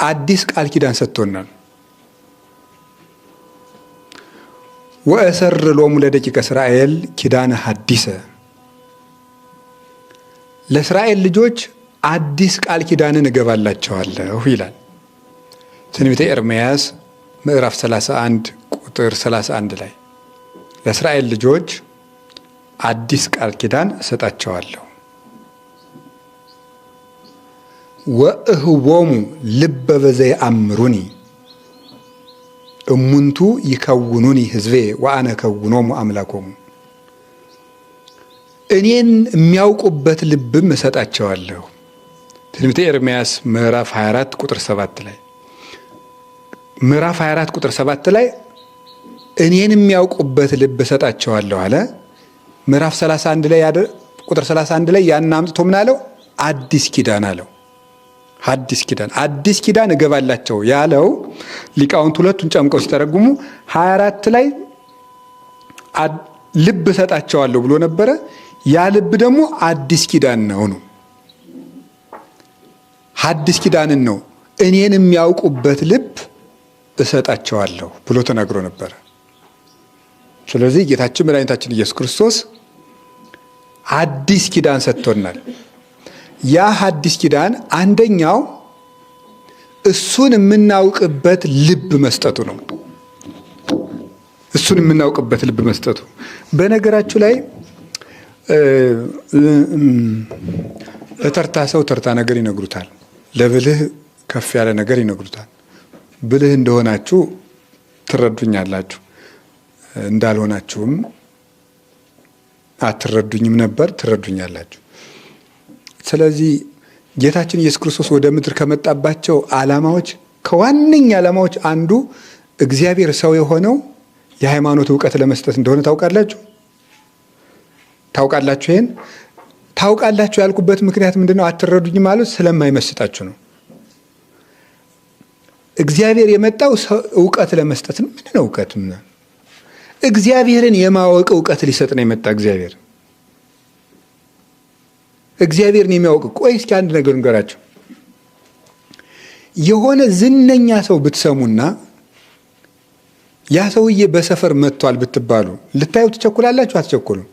አዲስ ቃል ኪዳን ሰጥቶናል። ወእሰር ሎሙ ለደቂቀ እስራኤል ኪዳነ ሐዲሰ፣ ለእስራኤል ልጆች አዲስ ቃል ኪዳንን እገባላቸዋለሁ ይላል ትንቢተ ኤርምያስ ምዕራፍ 31 ቁጥር 31 ላይ ለእስራኤል ልጆች አዲስ ቃል ኪዳን እሰጣቸዋለሁ። ወእህቦሙ ልበ በዘየአምሩኒ እሙንቱ ይከውኑኒ ሕዝቤ ወአነ ከውኖሙ አምላኮሙ፣ እኔን የሚያውቁበት ልብም እሰጣቸዋለሁ። ትንቢተ ኤርምያስ ምዕራፍ 24 ቁጥር 7 ላይ ምዕራፍ 24 ቁጥር 7 ላይ እኔን የሚያውቁበት ልብ እሰጣቸዋለሁ አለ። ምዕራፍ 31 ላይ ቁጥር 31 ላይ ያን አምጥቶ ምን አለው? አዲስ ኪዳን አለው። አዲስ ኪዳን እገባላቸው ያለው ሊቃውንት ሁለቱን ጨምቀው ሲተረጉሙ 24 ላይ ልብ እሰጣቸዋለሁ ብሎ ነበረ። ያ ልብ ደግሞ አዲስ ኪዳን ነው። አዲስ ኪዳንን ነው እኔን የሚያውቁበት ልብ እሰጣቸዋለሁ ብሎ ተናግሮ ነበረ። ስለዚህ ጌታችን መድኃኒታችን ኢየሱስ ክርስቶስ አዲስ ኪዳን ሰጥቶናል። ያ አዲስ ኪዳን አንደኛው እሱን የምናውቅበት ልብ መስጠቱ ነው። እሱን የምናውቅበት ልብ መስጠቱ። በነገራችሁ ላይ ለተርታ ሰው ተርታ ነገር ይነግሩታል፣ ለብልህ ከፍ ያለ ነገር ይነግሩታል። ብልህ እንደሆናችሁ ትረዱኛላችሁ፣ እንዳልሆናችሁም አትረዱኝም ነበር፣ ትረዱኛላችሁ። ስለዚህ ጌታችን ኢየሱስ ክርስቶስ ወደ ምድር ከመጣባቸው ዓላማዎች ከዋነኛ ዓላማዎች አንዱ እግዚአብሔር ሰው የሆነው የሃይማኖት እውቀት ለመስጠት እንደሆነ ታውቃላችሁ። ይሄን ታውቃላችሁ ያልኩበት ምክንያት ምንድነው? አትረዱኝም ማለት ስለማይመስጣችሁ ነው። እግዚአብሔር የመጣው እውቀት ለመስጠት ነው። ምን ነው እውቀት? እግዚአብሔርን የማወቅ እውቀት ሊሰጥ ነው የመጣ እግዚአብሔርን የሚያውቅ። ቆይ እስኪ አንድ ነገር እንገራችሁ። የሆነ ዝነኛ ሰው ብትሰሙና ያ ሰውዬ በሰፈር መጥቷል ብትባሉ ልታዩ ትቸኩላላችሁ? አትቸኩሉም?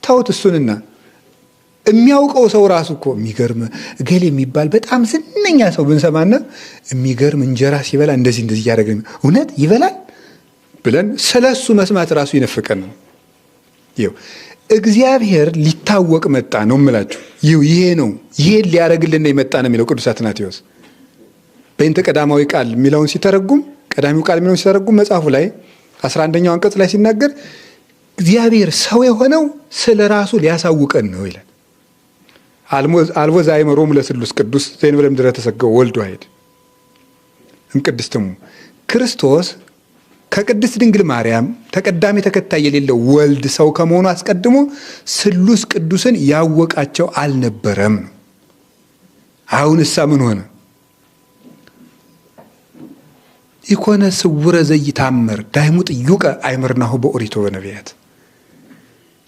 ተውት እሱንና የሚያውቀው ሰው ራሱ እኮ የሚገርም እገሌ የሚባል በጣም ዝነኛ ሰው ብንሰማና የሚገርም እንጀራ ሲበላ እንደዚህ እያደረገ እውነት ይበላል ብለን ስለሱ መስማት ራሱ ይነፍቀን ነው። ይኸው እግዚአብሔር ሊታወቅ መጣ ነው የምላችሁ። ይሄ ነው ይሄን ሊያደርግልን የመጣ ነው የሚለው ቅዱስ አትናቴዎስ በእንተ ቀዳማዊ ቃል የሚለውን ሲተረጉም መጽሐፉ ላይ 11ኛው አንቀጽ ላይ ሲናገር እግዚአብሔር ሰው የሆነው ስለ ራሱ ሊያሳውቀን ነው ይላል። አልቦ ዘአእመሮሙ ለስሉስ ቅዱስ ዘእንበለ ምድረ ተሰገወ ወልድ ዋሕድ እምቅድስትሙ ክርስቶስ ከቅድስት ድንግል ማርያም ተቀዳሚ ተከታይ የሌለው ወልድ ሰው ከመሆኑ አስቀድሞ ስሉስ ቅዱስን ያወቃቸው አልነበረም ነው። አሁንሳ ምን ሆነ? ኢኮነ ስውረ ዘይታመር ዳይሙ ጥዩቀ አይምርናሁ በኦሪቶ በነቢያት።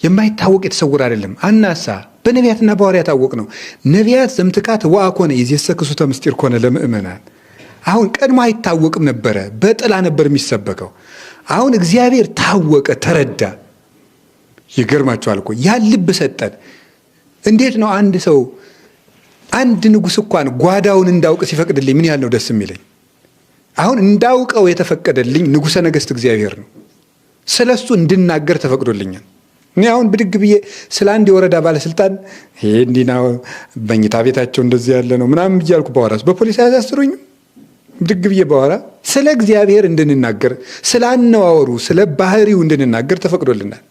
የማይታወቅ የተሰውር አይደለም። አናሳ በነቢያትና በሐዋርያት ታወቅ ነው። ነቢያት ዘምትካት ወአኮነ ይዜሰክሱተ ምስጢር ኮነ ለምእመናን። አሁን ቀድሞ አይታወቅም ነበረ፣ በጥላ ነበር የሚሰበከው። አሁን እግዚአብሔር ታወቀ፣ ተረዳ። ይገርማችኋል እኮ ያን ልብ ሰጠን። እንዴት ነው አንድ ሰው አንድ ንጉሥ እንኳን ጓዳውን እንዳውቅ ሲፈቅድልኝ ምን ያህል ነው ደስ የሚለኝ። አሁን እንዳውቀው የተፈቀደልኝ ንጉሠ ነገሥት እግዚአብሔር ነው። ስለሱ እንድናገር ተፈቅዶልኛል። እኔ አሁን ብድግ ብዬ ስለ አንድ የወረዳ ባለስልጣን ይሄ እንዲህ ነው በኝታ ቤታቸው እንደዚህ ያለ ነው ምናምን ብያልኩ ባወራስ በፖሊስ አያሳስሩኝም? ብድግ ብዬ ባወራ ስለ እግዚአብሔር እንድንናገር፣ ስለ አነዋወሩ፣ ስለ ባህሪው እንድንናገር ተፈቅዶልናል።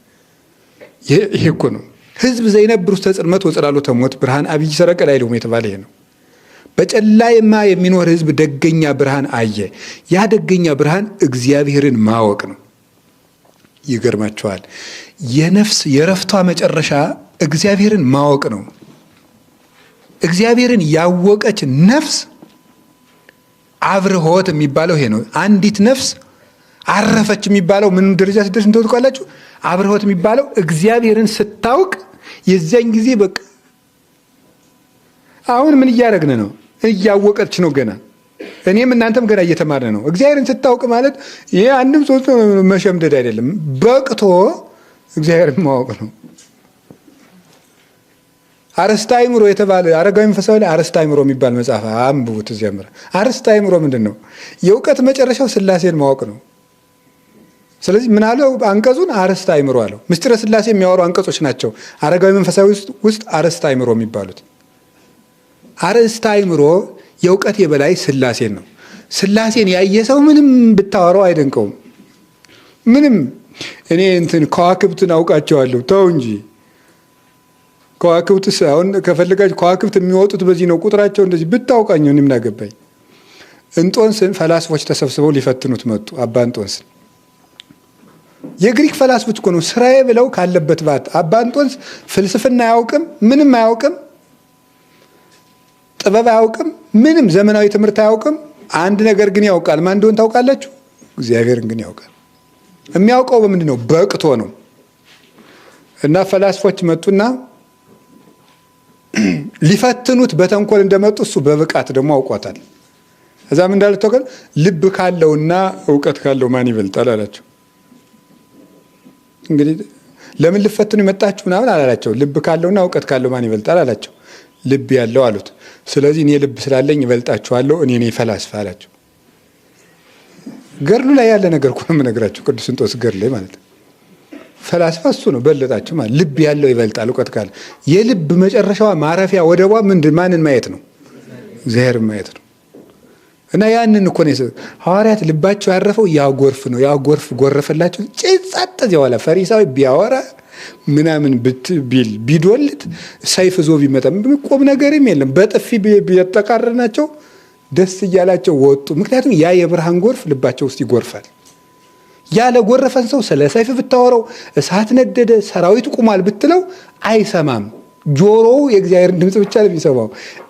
ይሄ እኮ ነው ሕዝብ ዘይነብር ውስተ ጽልመት ወጽላሎተ ሞት ብርሃን አብይ ሰረቀ ላዕሌሆሙ የተባለ ይሄ ነው። በጨለማ የሚኖር ሕዝብ ደገኛ ብርሃን አየ። ያ ደገኛ ብርሃን እግዚአብሔርን ማወቅ ነው። ይገርማቸዋል። የነፍስ የረፍቷ መጨረሻ እግዚአብሔርን ማወቅ ነው። እግዚአብሔርን ያወቀች ነፍስ አብርሆት የሚባለው ይሄ ነው። አንዲት ነፍስ አረፈች የሚባለው ምን ደረጃ ስትደርስ እንደው ታውቃላችሁ? አብርሆት የሚባለው እግዚአብሔርን ስታውቅ የዚያን ጊዜ በቃ አሁን ምን እያደረግን ነው? እያወቀች ነው ገና። እኔም እናንተም ገና እየተማርን ነው። እግዚአብሔርን ስታውቅ ማለት ይሄ አንድም ሶስት መሸምደድ አይደለም፣ በቅቶ እግዚአብሔርን ማወቅ ነው። አርእስተ አእምሮ የተባለ አረጋዊ መንፈሳዊ ላይ አርእስተ አእምሮ የሚባል መጽሐፍ አንብቡት። እዚያ አርእስተ አእምሮ ምንድን ነው? የእውቀት መጨረሻው ሥላሴን ማወቅ ነው። ስለዚህ ምን አለው አንቀጹን? አርእስተ አእምሮ አለው። ምስጢረ ሥላሴ የሚያወሩ አንቀጾች ናቸው አረጋዊ መንፈሳዊ ውስጥ አርእስተ አእምሮ የሚባሉት። አርእስተ አእምሮ የእውቀት የበላይ ሥላሴን ነው። ሥላሴን ያየ ሰው ምንም ብታወራው አይደንቀውም። ምንም እኔ ከዋክብትን አውቃቸዋለሁ ተው እንጂ ከዋክብት አሁን ከፈለጋችሁ ከዋክብት የሚወጡት በዚህ ነው ቁጥራቸው እንደዚህ ብታውቃኝ እኔ ምን አገባኝ። እንጦንስን ፈላስፎች ተሰብስበው ሊፈትኑት መጡ። አባ እንጦንስን የግሪክ ፈላስፎች እኮ ነው ስራዬ ብለው ካለበት ባት አባ እንጦንስ ፍልስፍና አያውቅም፣ ምንም አያውቅም፣ ጥበብ አያውቅም፣ ምንም ዘመናዊ ትምህርት አያውቅም። አንድ ነገር ግን ያውቃል። ማን እንደሆነ ታውቃላችሁ? እግዚአብሔርን ግን ያውቃል። የሚያውቀው በምንድን ነው? በቅቶ ነው። እና ፈላስፎች መጡና ሊፈትኑት በተንኮል እንደመጡ እሱ በብቃት ደግሞ አውቋታል። እዛም እንዳለ ተወከል ልብ ካለውና እውቀት ካለው ማን ይበልጣል አላቸው። እንግዲህ ለምን ልፈትኑ የመጣችሁ ምናምን አላላቸው። ልብ ካለውና እውቀት ካለው ማን ይበልጣል አላቸው። ልብ ያለው አሉት። ስለዚህ እኔ ልብ ስላለኝ ይበልጣችኋለሁ፣ እኔ ነኝ ፈላስፋ አላቸው። ገድሉ ላይ ያለ ነገር እኮ ነው የምነግራቸው። ቅዱስ እንጦንስ ገድል ላይ ማለት ነው። ፈላስፋ እሱ ነው በለጣቸው ማለት። ልብ ያለው ይበልጣል እውቀት ካለ። የልብ መጨረሻዋ ማረፊያ ወደቧ ማንን ማየት ነው? እግዚአብሔርን ማየት ነው። እና ያንን እኮ ነው ሐዋርያት ልባቸው ያረፈው ያ ጎርፍ ነው። ያ ጎርፍ ጎረፈላቸው። ጭጻጥ ዚያዋላ ፈሪሳዊ ቢያወራ ምናምን ቢዶልት ሰይፍ ዞ ቢመጣ ቆም ነገርም የለም። በጥፊ ቢያጠቃረናቸው ደስ እያላቸው ወጡ። ምክንያቱም ያ የብርሃን ጎርፍ ልባቸው ውስጥ ይጎርፋል። ያለ ጎረፈን ሰው ስለ ሰይፍ ብታወራው እሳት ነደደ ሰራዊት ቁሟል ብትለው አይሰማም። ጆሮው የእግዚአብሔርን ድምፅ ብቻ ነው የሚሰማው።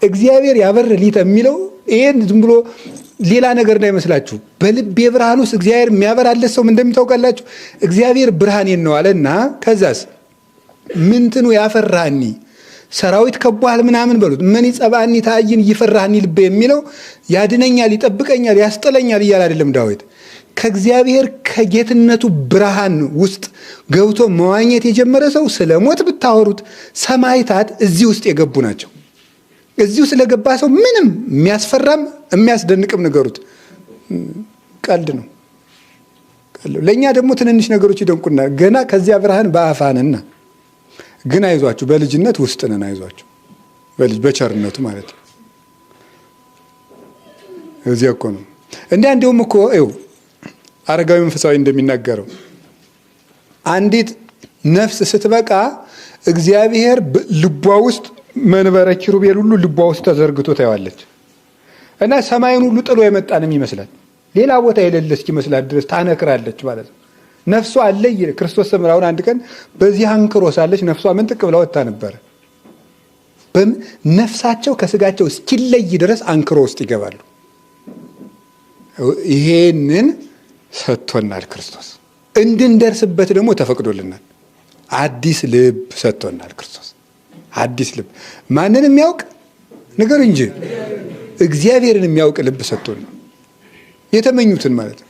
እግዚአብሔር ያበር ሊተ የሚለው ይሄን ዝም ብሎ ሌላ ነገር እንዳይመስላችሁ። በልብ የብርሃን ውስጥ እግዚአብሔር የሚያበራለት ሰው እንደምታውቃላችሁ እግዚአብሔር ብርሃኔን ነው አለና ከዛስ ምንትኑ ያፈራኒ ሰራዊት ከቧል ምናምን በሉት ምን ይጸባኒ ታይን ይፈራኒ ልብ የሚለው ያድነኛል፣ ይጠብቀኛል፣ ያስጠለኛል እያለ አይደለም ዳዊት። ከእግዚአብሔር ከጌትነቱ ብርሃን ውስጥ ገብቶ መዋኘት የጀመረ ሰው ስለ ሞት ብታወሩት ሰማይታት እዚህ ውስጥ የገቡ ናቸው። እዚሁ ስለገባ ሰው ምንም የሚያስፈራም የሚያስደንቅም ነገሩት ቀልድ ነው። ለእኛ ደግሞ ትንንሽ ነገሮች ይደንቁና ገና ከዚያ ብርሃን በአፋንና ግን አይዟችሁ በልጅነት ውስጥ ነን። አይዟችሁ በቸርነቱ ማለት ነው። እዚያ እኮ ነው እንዲሁም እኮ አረጋዊ መንፈሳዊ እንደሚናገረው አንዲት ነፍስ ስትበቃ እግዚአብሔር ልቧ ውስጥ መንበረ ኪሩቤል ሁሉ ልቧ ውስጥ ተዘርግቶ ታያለች እና ሰማይን ሁሉ ጥሎ የመጣንም ይመስላል። ሌላ ቦታ የሌለ እስኪመስላት ድረስ ታነክራለች ማለት ነው። ነፍሷ አለይ ክርስቶስ ሰምራውን አንድ ቀን በዚህ አንክሮ ሳለች ነፍሷ ምንጥቅ ብላ ወጣ ነበር። ነፍሳቸው ከስጋቸው እስኪለይ ድረስ አንክሮ ውስጥ ይገባሉ። ይሄንን ሰጥቶናል ክርስቶስ። እንድንደርስበት ደግሞ ተፈቅዶልናል። አዲስ ልብ ሰጥቶናል ክርስቶስ። አዲስ ልብ ማንን የሚያውቅ ነገር እንጂ እግዚአብሔርን የሚያውቅ ልብ ሰጥቶን ነው የተመኙትን ማለት ነው።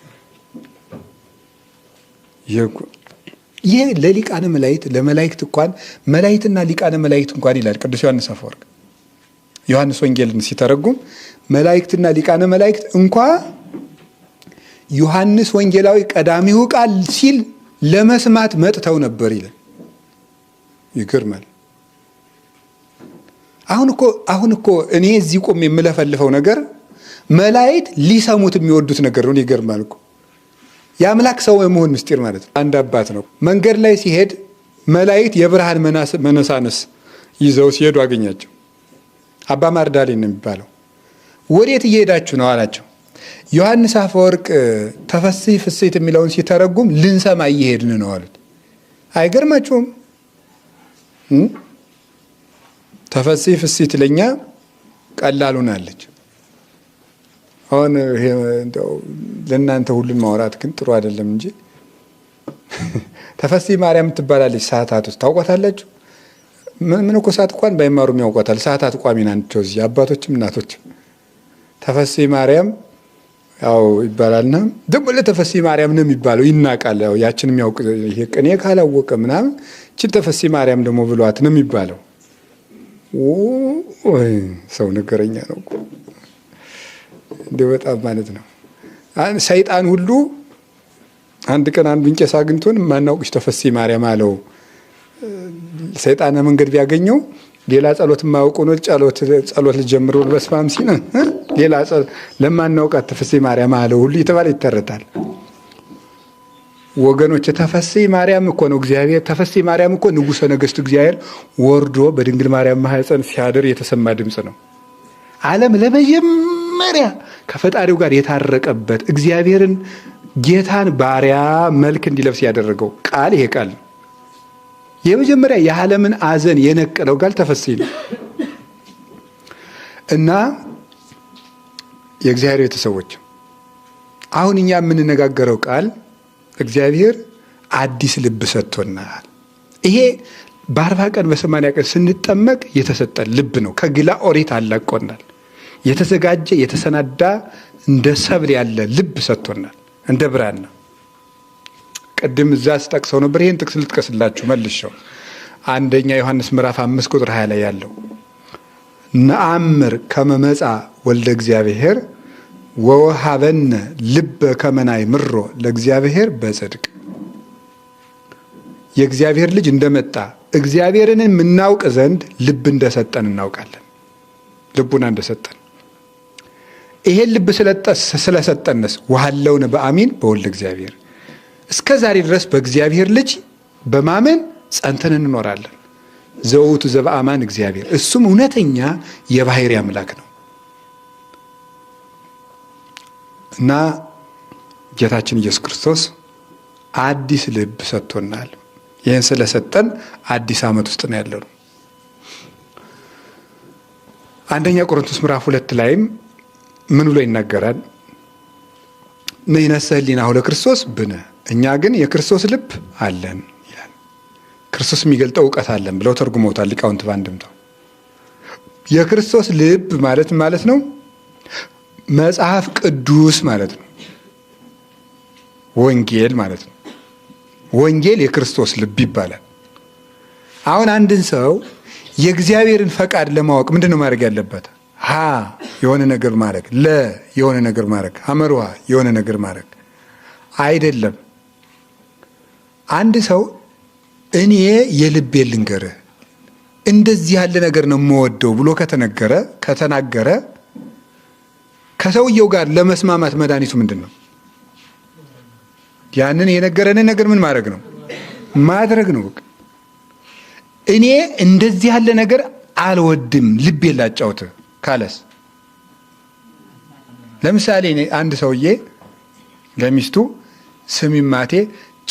ይሄ ለሊቃነ መላእክት ለመላእክት እንኳን መላእክትና ሊቃነ መላእክት እንኳን ይላል ቅዱስ ዮሐንስ አፈወርቅ ዮሐንስ ወንጌልን ሲተረጉም መላእክትና ሊቃነ መላእክት እንኳ ዮሐንስ ወንጌላዊ ቀዳሚው ቃል ሲል ለመስማት መጥተው ነበር ይላል። ይገርማል። አሁን እኮ እኔ እዚህ ቆሜ የምለፈልፈው ነገር መላእክት ሊሰሙት የሚወዱት ነገር ነው። ይገርማል እኮ የአምላክ ሰው የመሆን ምስጢር ማለት ነው። አንድ አባት ነው መንገድ ላይ ሲሄድ መላእክት የብርሃን መነሳነስ ይዘው ሲሄዱ አገኛቸው። አባ ማርዳሌን ነው የሚባለው። ወዴት እየሄዳችሁ ነው አላቸው። ዮሐንስ አፈወርቅ ተፈሥሒ ፍሥሕት የሚለውን ሲተረጉም ልንሰማ እየሄድን ነው አሉት። አይገርማችሁም? ተፈሥሒ ፍሥሕት ለኛ ቀላሉን አለች። አሁን ለእናንተ ሁሉን ማውራት ግን ጥሩ አይደለም እንጂ ተፈሥሒ ማርያም ትባላለች። ሰዓታት ውስጥ ታውቋታላችሁ? ምን እኮ ሰዓት እንኳን ባይማሩም ያውቋታል። ሰዓታት ቋሚ ናቸው እዚህ አባቶችም እናቶችም። ተፈሥሒ ማርያም ያው ይባላልና ደግሞ ለተፈሥሒ ማርያም ነው የሚባለው ይናቃል። ያው ያችንም ያውቅ ይሄ ቅኔ ካላወቀ ምናምን እቺ ተፈሥሒ ማርያም ደግሞ ብሏት ነው የሚባለው። ሰው ነገረኛ ነው እኮ እንደ በጣም ማለት ነው። ሰይጣን ሁሉ አንድ ቀን አንዱን ቄስ አግኝቶን ማናውቅሽ ተፈሥሒ ማርያም አለው። ሰይጣን መንገድ ቢያገኘው ሌላ ጸሎት የማያውቁ ነው ጸሎት ልጀምር ብሎ በስማም ሲል ሌላ ለማናውቃት ተፈሥሒ ማርያም አለው ሁሉ የተባለ ይተረታል። ወገኖች ተፈሥሒ ማርያም እኮ ነው እግዚአብሔር። ተፈሥሒ ማርያም እኮ ንጉሠ ነገሥት እግዚአብሔር ወርዶ በድንግል ማርያም ማኅፀን ሲያድር የተሰማ ድምፅ ነው። ዓለም ለመጀመሪያ ከፈጣሪው ጋር የታረቀበት እግዚአብሔርን ጌታን ባሪያ መልክ እንዲለብስ ያደረገው ቃል ይሄ ቃል ነው። የመጀመሪያ የዓለምን አዘን የነቀለው ቃል ተፈሥሒ ነው እና የእግዚአብሔር ቤተሰቦች አሁን እኛ የምንነጋገረው ቃል እግዚአብሔር አዲስ ልብ ሰጥቶናል። ይሄ በ40 ቀን በ80 ቀን ስንጠመቅ የተሰጠን ልብ ነው። ከግላ ኦሪት አላቆናል። የተዘጋጀ የተሰናዳ እንደ ሰብል ያለ ልብ ሰጥቶናል። እንደ ብራና ቅድም እዛ ስጠቅሰው ነበር። ይህን ጥቅስ ልጥቀስላችሁ መልሼው። አንደኛ ዮሐንስ ምዕራፍ 5 ቁጥር 20 ላይ ያለው ነአምር ከመ መጽአ ወልደ እግዚአብሔር ወወሀበነ ልበ ከመ ናእምሮ ለእግዚአብሔር በጽድቅ። የእግዚአብሔር ልጅ እንደመጣ እግዚአብሔርን የምናውቅ ዘንድ ልብ እንደሰጠን እናውቃለን። ልቡና እንደሰጠን ይሄን ልብ ስለሰጠንስ ወሀለውነ በአሚን በወልደ እግዚአብሔር እስከ ዛሬ ድረስ በእግዚአብሔር ልጅ በማመን ጸንተን እንኖራለን። ዘውቱ ዘበአማን እግዚአብሔር እሱም እውነተኛ የባሕርይ አምላክ ነው እና ጌታችን ኢየሱስ ክርስቶስ አዲስ ልብ ሰጥቶናል። ይህን ስለሰጠን አዲስ ዓመት ውስጥ ነው ያለነው። አንደኛ ቆሮንቶስ ምዕራፍ 2 ላይም ምን ብሎ ይናገራል? ንሕነሰ ህሊናሁ ለክርስቶስ ብነ፣ እኛ ግን የክርስቶስ ልብ አለን ይላል። ክርስቶስ የሚገልጠው እውቀት አለን ብለው ተርጉመውታል ሊቃውንት በአንድምታው። የክርስቶስ ልብ ማለት ነው መጽሐፍ ቅዱስ ማለት ነው። ወንጌል ማለት ነው። ወንጌል የክርስቶስ ልብ ይባላል። አሁን አንድን ሰው የእግዚአብሔርን ፈቃድ ለማወቅ ምንድን ነው ማድረግ ያለበት? ሀ የሆነ ነገር ማድረግ፣ ለ የሆነ ነገር ማድረግ፣ ሐመርሃ የሆነ ነገር ማድረግ አይደለም። አንድ ሰው እኔ የልቤን ልንገርህ እንደዚህ ያለ ነገር ነው የምወደው ብሎ ከተናገረ ከሰውየው ጋር ለመስማማት መድኃኒቱ ምንድን ነው? ያንን የነገረንን ነገር ምን ማድረግ ነው? ማድረግ ነው። እኔ እንደዚህ ያለ ነገር አልወድም ልቤን ላጫውት ካለስ፣ ለምሳሌ አንድ ሰውዬ ለሚስቱ ስሚማቴ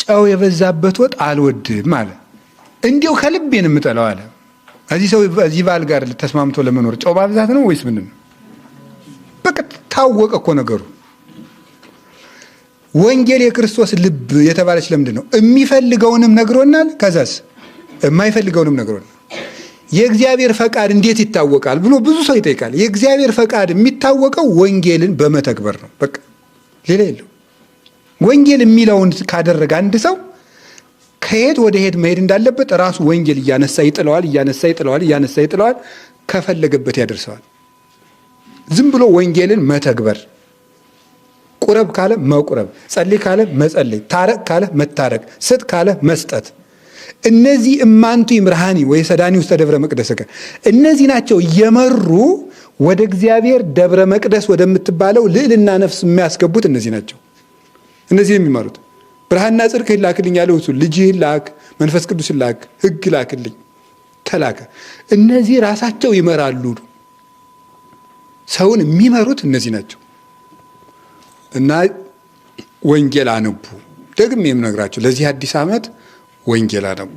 ጨው የበዛበት ወጥ አልወድም አለ። እንዲያው ከልቤን የምጠላው አለ። እዚህ ባል ጋር ተስማምቶ ለመኖር ጨው ማብዛት ነው ወይስ ምንድን ነው? በቃ ታወቀ እኮ ነገሩ። ወንጌል የክርስቶስ ልብ የተባለች ለምንድን ነው? የሚፈልገውንም ነግሮናል፣ ከዛስ የማይፈልገውንም ነግሮናል። የእግዚአብሔር ፈቃድ እንዴት ይታወቃል ብሎ ብዙ ሰው ይጠይቃል። የእግዚአብሔር ፈቃድ የሚታወቀው ወንጌልን በመተግበር ነው። በቃ ሌላ የለው። ወንጌል የሚለውን ካደረገ አንድ ሰው ከየት ወደ ሄድ መሄድ እንዳለበት ራሱ ወንጌል እያነሳ ይጥለዋል፣ ከፈለገበት ያደርሰዋል። ዝም ብሎ ወንጌልን መተግበር፣ ቁረብ ካለ መቁረብ፣ ጸልይ ካለ መጸለይ፣ ታረቅ ካለ መታረቅ፣ ስጥ ካለ መስጠት። እነዚህ እማንቱ ይምርሃኒ ወይ ሰዳኒ ውስጥ ደብረ መቅደስ እነዚህ ናቸው እየመሩ ወደ እግዚአብሔር ደብረ መቅደስ ወደምትባለው ልዕልና ነፍስ የሚያስገቡት እነዚህ ናቸው። እነዚህ የሚመሩት ብርሃንና ጽድቅ ላክልኝ ያለው እሱ ልጅህን ላክ፣ መንፈስ ቅዱስን ላክ፣ ሕግ ላክልኝ ተላከ። እነዚህ ራሳቸው ይመራሉ። ሰውን የሚመሩት እነዚህ ናቸው። እና ወንጌል አነቡ። ደግሜ የምነግራቸው ለዚህ አዲስ ዓመት ወንጌል አነቡ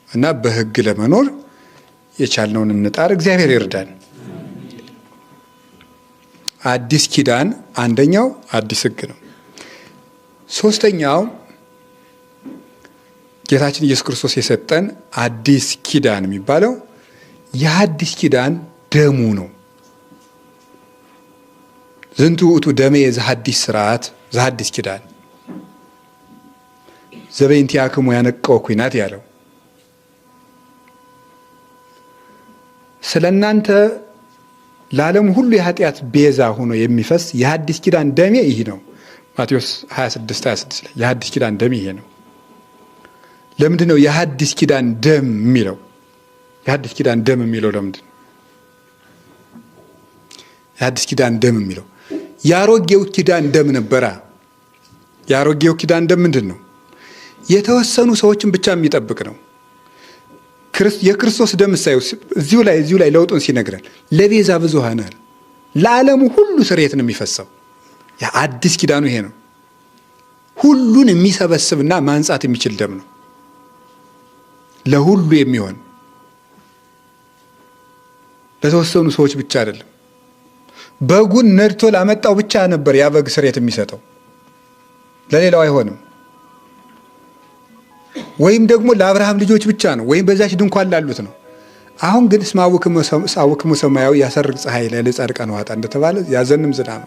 እና በሕግ ለመኖር የቻልነውን እንጣር። እግዚአብሔር ይርዳን። አዲስ ኪዳን አንደኛው አዲስ ሕግ ነው። ሶስተኛው ጌታችን ኢየሱስ ክርስቶስ የሰጠን አዲስ ኪዳን የሚባለው የአዲስ ኪዳን ደሙ ነው። ዝንቱ ውእቱ ደሜ ዘሐዲስ ስርዓት ዘሐዲስ ኪዳን ዘበእንቲአክሙ ያነቀው ኩናት ያለው ስለ እናንተ ለዓለም ሁሉ የኃጢአት ቤዛ ሆኖ የሚፈስ የሐዲስ ኪዳን ደሜ ይህ ነው። ማቴዎስ 26 ላይ የሐዲስ ኪዳን ደም ይሄ ነው። ለምንድን ነው የሐዲስ ኪዳን ደም የሚለው? የሐዲስ ኪዳን ደም የሚለው ለምንድን ነው የሐዲስ ኪዳን ደም የሚለው? የአሮጌው ኪዳን ደም ነበራ። የአሮጌው ኪዳን ደም ምንድን ነው? የተወሰኑ ሰዎችን ብቻ የሚጠብቅ ነው። የክርስቶስ ደም ሳይው እዚሁ ላይ ለውጡን ሲነግረን ለቤዛ ብዙኃን ለዓለሙ ሁሉ ስርየት ነው የሚፈሰው። የአዲስ ኪዳኑ ይሄ ነው። ሁሉን የሚሰበስብና ማንጻት የሚችል ደም ነው። ለሁሉ የሚሆን ለተወሰኑ ሰዎች ብቻ አይደለም። በጉን ነድቶ ላመጣው ብቻ ነበር ያ በግ ስርየት የሚሰጠው፣ ለሌላው አይሆንም። ወይም ደግሞ ለአብርሃም ልጆች ብቻ ነው፣ ወይም በዛች ድንኳን ላሉት ነው። አሁን ግን እስመ አቡክሙ ሰማያዊ ያሰርቅ ፀሐይ ለጻድቃን ውኃጣ እንደተባለ ያዘንም ዝናብ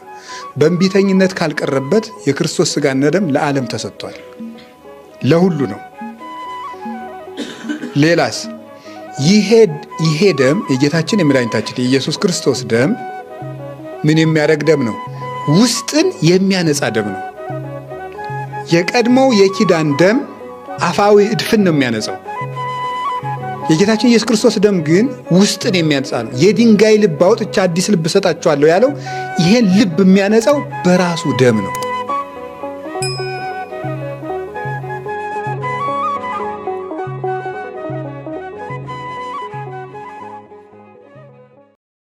በእንቢተኝነት ካልቀረበት የክርስቶስ ሥጋና ደም ለዓለም ተሰጥቷል። ለሁሉ ነው። ሌላስ ይሄ ደም የጌታችን የመድኃኒታችን የኢየሱስ ክርስቶስ ደም ምን የሚያደርግ ደም ነው? ውስጥን የሚያነጻ ደም ነው። የቀድሞው የኪዳን ደም አፋዊ እድፍን ነው የሚያነጻው። የጌታችን ኢየሱስ ክርስቶስ ደም ግን ውስጥን የሚያነጻ ነው። የድንጋይ ልብ አውጥቼ አዲስ ልብ እሰጣችኋለሁ ያለው ይሄን ልብ የሚያነጻው በራሱ ደም ነው።